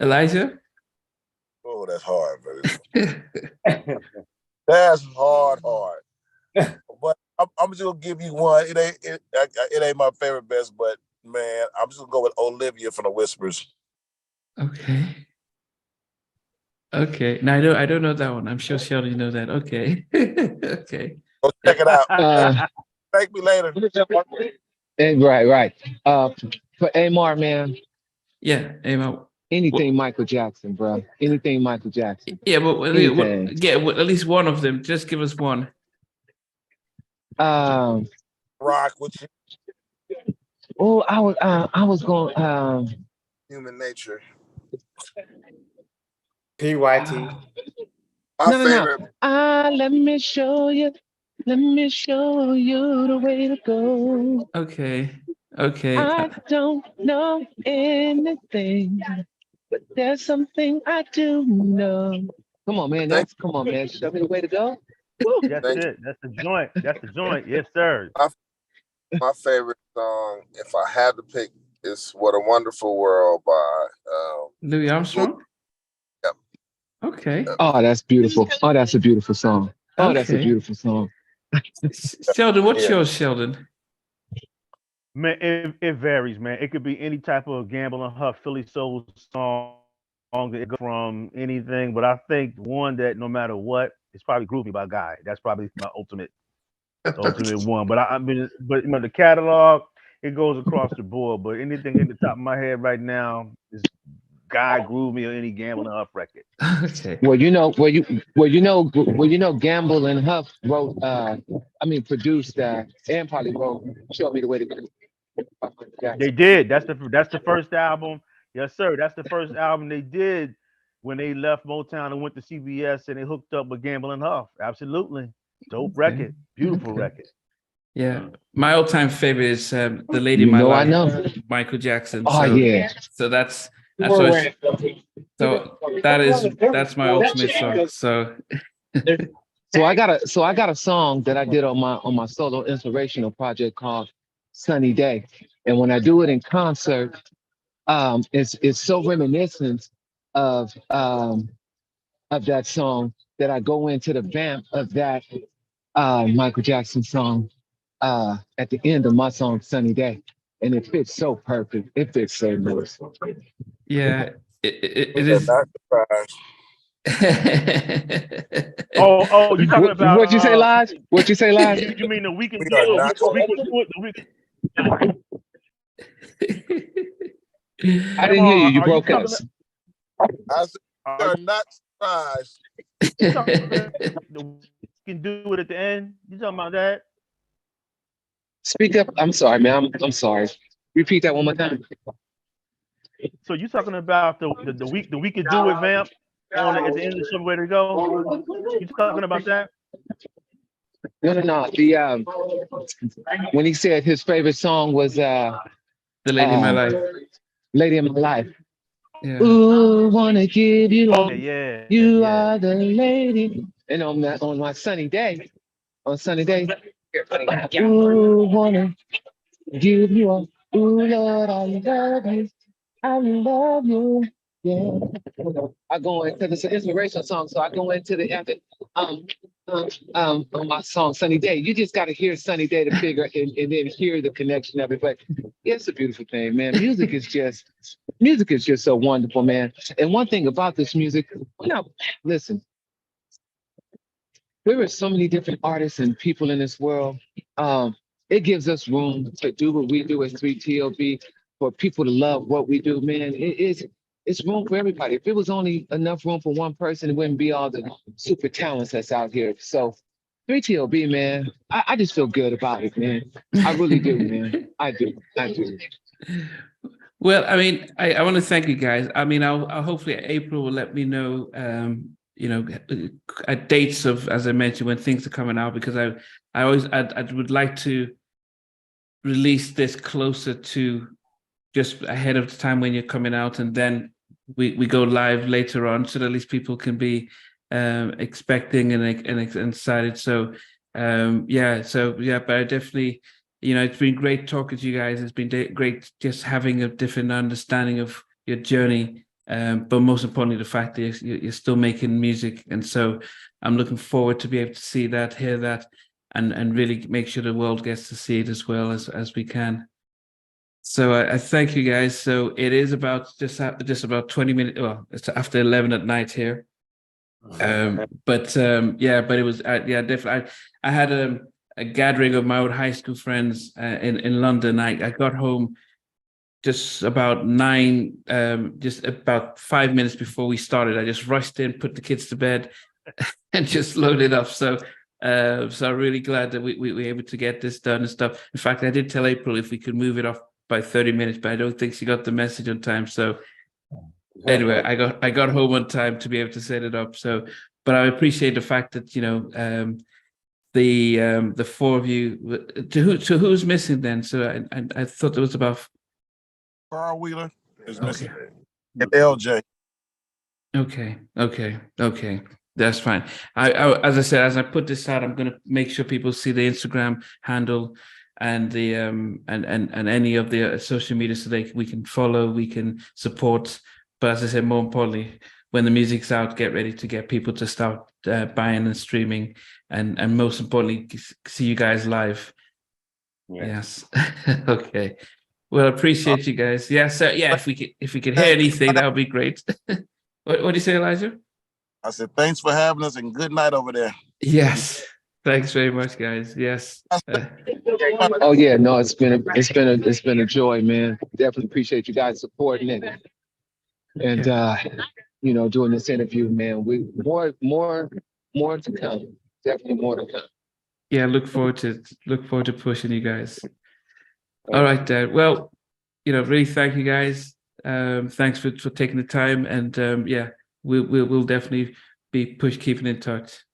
Elijah. Oh, that's hard, brother. That's hard. But I'm just gonna give you one. It ain't my favorite best, but man, I'm just gonna go with Olivia from the Whispers. Okay. No, I don't know that one. I'm sure Sheldon knows that. Okay. Okay. Go check it out. Thank me later. Right. For Amar, man. Yeah, Amar. Anything Michael Jackson, bro. Anything Michael Jackson. Yeah, but at least one of them. Just give us one. Rock with you. Oh, I was going. Human Nature. PYT. My favorite. Let me show you the way to go. Okay. I don't know anything, but there's something I do know. Come on, man. Show me the way to go. That's it. That's the joint. Yes, sir. My favorite song, if I had to pick, is "What a Wonderful World" by Louis Armstrong. Yep. Okay. Oh, that's beautiful. Oh, that's a beautiful song. Oh, that's a beautiful song. Sheldon, what's yours, Sheldon? Man, it varies, man. It could be any type of Gamble and Huff Philly soul song that goes from anything, but I think one that no matter what, it's probably "Groove Me" by Guy. That's probably my ultimate one. But the catalog, it goes across the board. But anything in the top of my head right now is Guy, "Groove Me," or any Gamble and Huff record. Okay. Well, Gamble and Huff produced and probably wrote "Show Me the Way to Go." They did. That's the first album. Yes, sir. That's the first album they did when they left Motown and went to CBS and they hooked up with Gamble and Huff. Absolutely. Dope record. Beautiful record. Yeah. My all-time favorite is The Lady in My Life. I know. Michael Jackson. Oh, yeah. So that's my ultimate song. So I got a song that I did on my solo inspirational project called Sunny Day. And when I do it in concert, it's so reminiscent of that song that I go into the vamp of that Michael Jackson song at the end of my song Sunny Day. and it fits so perfect. It fits so nice. Yeah, it We are is. not surprised. Oh, you talking about What you say, Lodge? What you say, Lodge? you mean the weekend We are deal? not I didn't hear you. You Are you broke talking? us. I said, we Are are not surprised. you talking about the weekend do it at the end? You talking about that? Speak up. I'm sorry, man. I'm sorry. Repeat that one more time. So you talking about the weekend do it, vamp? At the end of the show, where to go? You talking about that? No, no, no. The when he said his favorite song was The Lady in My Life. Lady in My Life. Yeah. Ooh, wanna give you all. Yeah. You are the lady. And on my sunny day, ooh, wanna give you all. Ooh, Lord, I love you. I love you. Yeah. I go into this inspirational song, so I go into the after on my song Sunny Day. You just gotta hear Sunny Day to figure and then hear the connection of it. But yeah, it's a beautiful thing, man. Music is just so wonderful, man. And one thing about this music, listen, there are so many different artists and people in this world. It gives us room to do what we do as 3TLB, for people to love what we do, man. It's room for everybody. If it was only enough room for one person, it wouldn't be all the super talents that's out here. So 3TLB, man, I just feel good about it, man. I really do, man. I do. Well, I mean, I want to thank you guys. I mean, I'll hopefully April will let me know, dates of, as I mentioned, when things are coming out, because I would like to release this closer to just ahead of the time when you're coming out, and then we go live later on, so that at least people can be expecting and excited. So but I definitely, it's been great talking to you guys. It's been great just having a different understanding of your journey, but most importantly, the fact that you're still making music, and so I'm looking forward to be able to see that, hear that, and really make sure the world gets to see it as well as we can. So I thank you guys. So it is about just about 20 minutes. Well, it's after 11 at night here. But it was definitely. I had a gathering of my old high school friends in London. I got home just about just about 5 minutes before we started. I just rushed in, put the kids to bed, and just loaded up. So I'm really glad that we were able to get this done and stuff. In fact, I did tell April if we could move it off by 30 minutes, but I don't think she got the message on time. So anyway, I got home on time to be able to set it up. So, but I appreciate the fact that the four of you. To who's missing then? So I thought there was about Carl Wheeler is missing. Okay. And LJ. Okay. That's fine. I as I said, as I put this out, I'm going to make sure people see the Instagram handle and the and any of the social media, so we can follow, we can support. But as I said, more importantly, when the music's out, get ready to get people to start buying and streaming, and most importantly, see you guys live. Yes. Okay. Well, I appreciate you guys. Yeah. So yeah, if we could hear anything, that would be great. What do you say, Elijah? I said, thanks for having us and good night over there. Yes. Thanks very much, guys. Yes. Oh yeah, no, it's been a joy, man. Definitely appreciate you guys supporting it and doing this interview, man. We more to come. Definitely more to come. Yeah. Look forward to pushing you guys. All right, Dad. Well, really thank you guys. Thanks for taking the time, and we'll definitely be keeping in touch.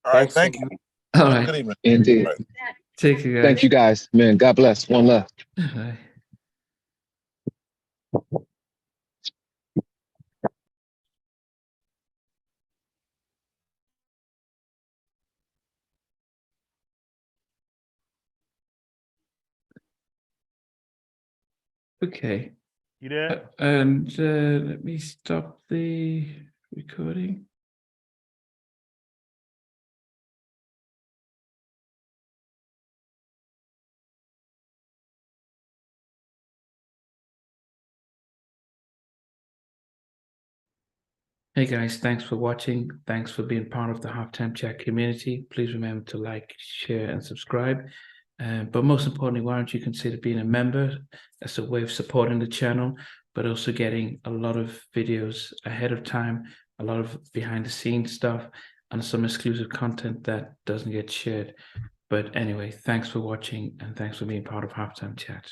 All right, thank you. All right. Good evening. Indeed. Right. Take care, guys. Thank you guys, man. God bless. One love. Bye. Okay. You there? And let me stop the recording. Hey guys, thanks for watching. Thanks for being part of the Halftime Chat community. Please remember to like, share, and subscribe. But most importantly, why don't you consider being a member? That's a way of supporting the channel, but also getting a lot of videos ahead of time, a lot of behind the scenes stuff, and some exclusive content that doesn't get shared. But anyway, thanks for watching and thanks for being part of Halftime Chat.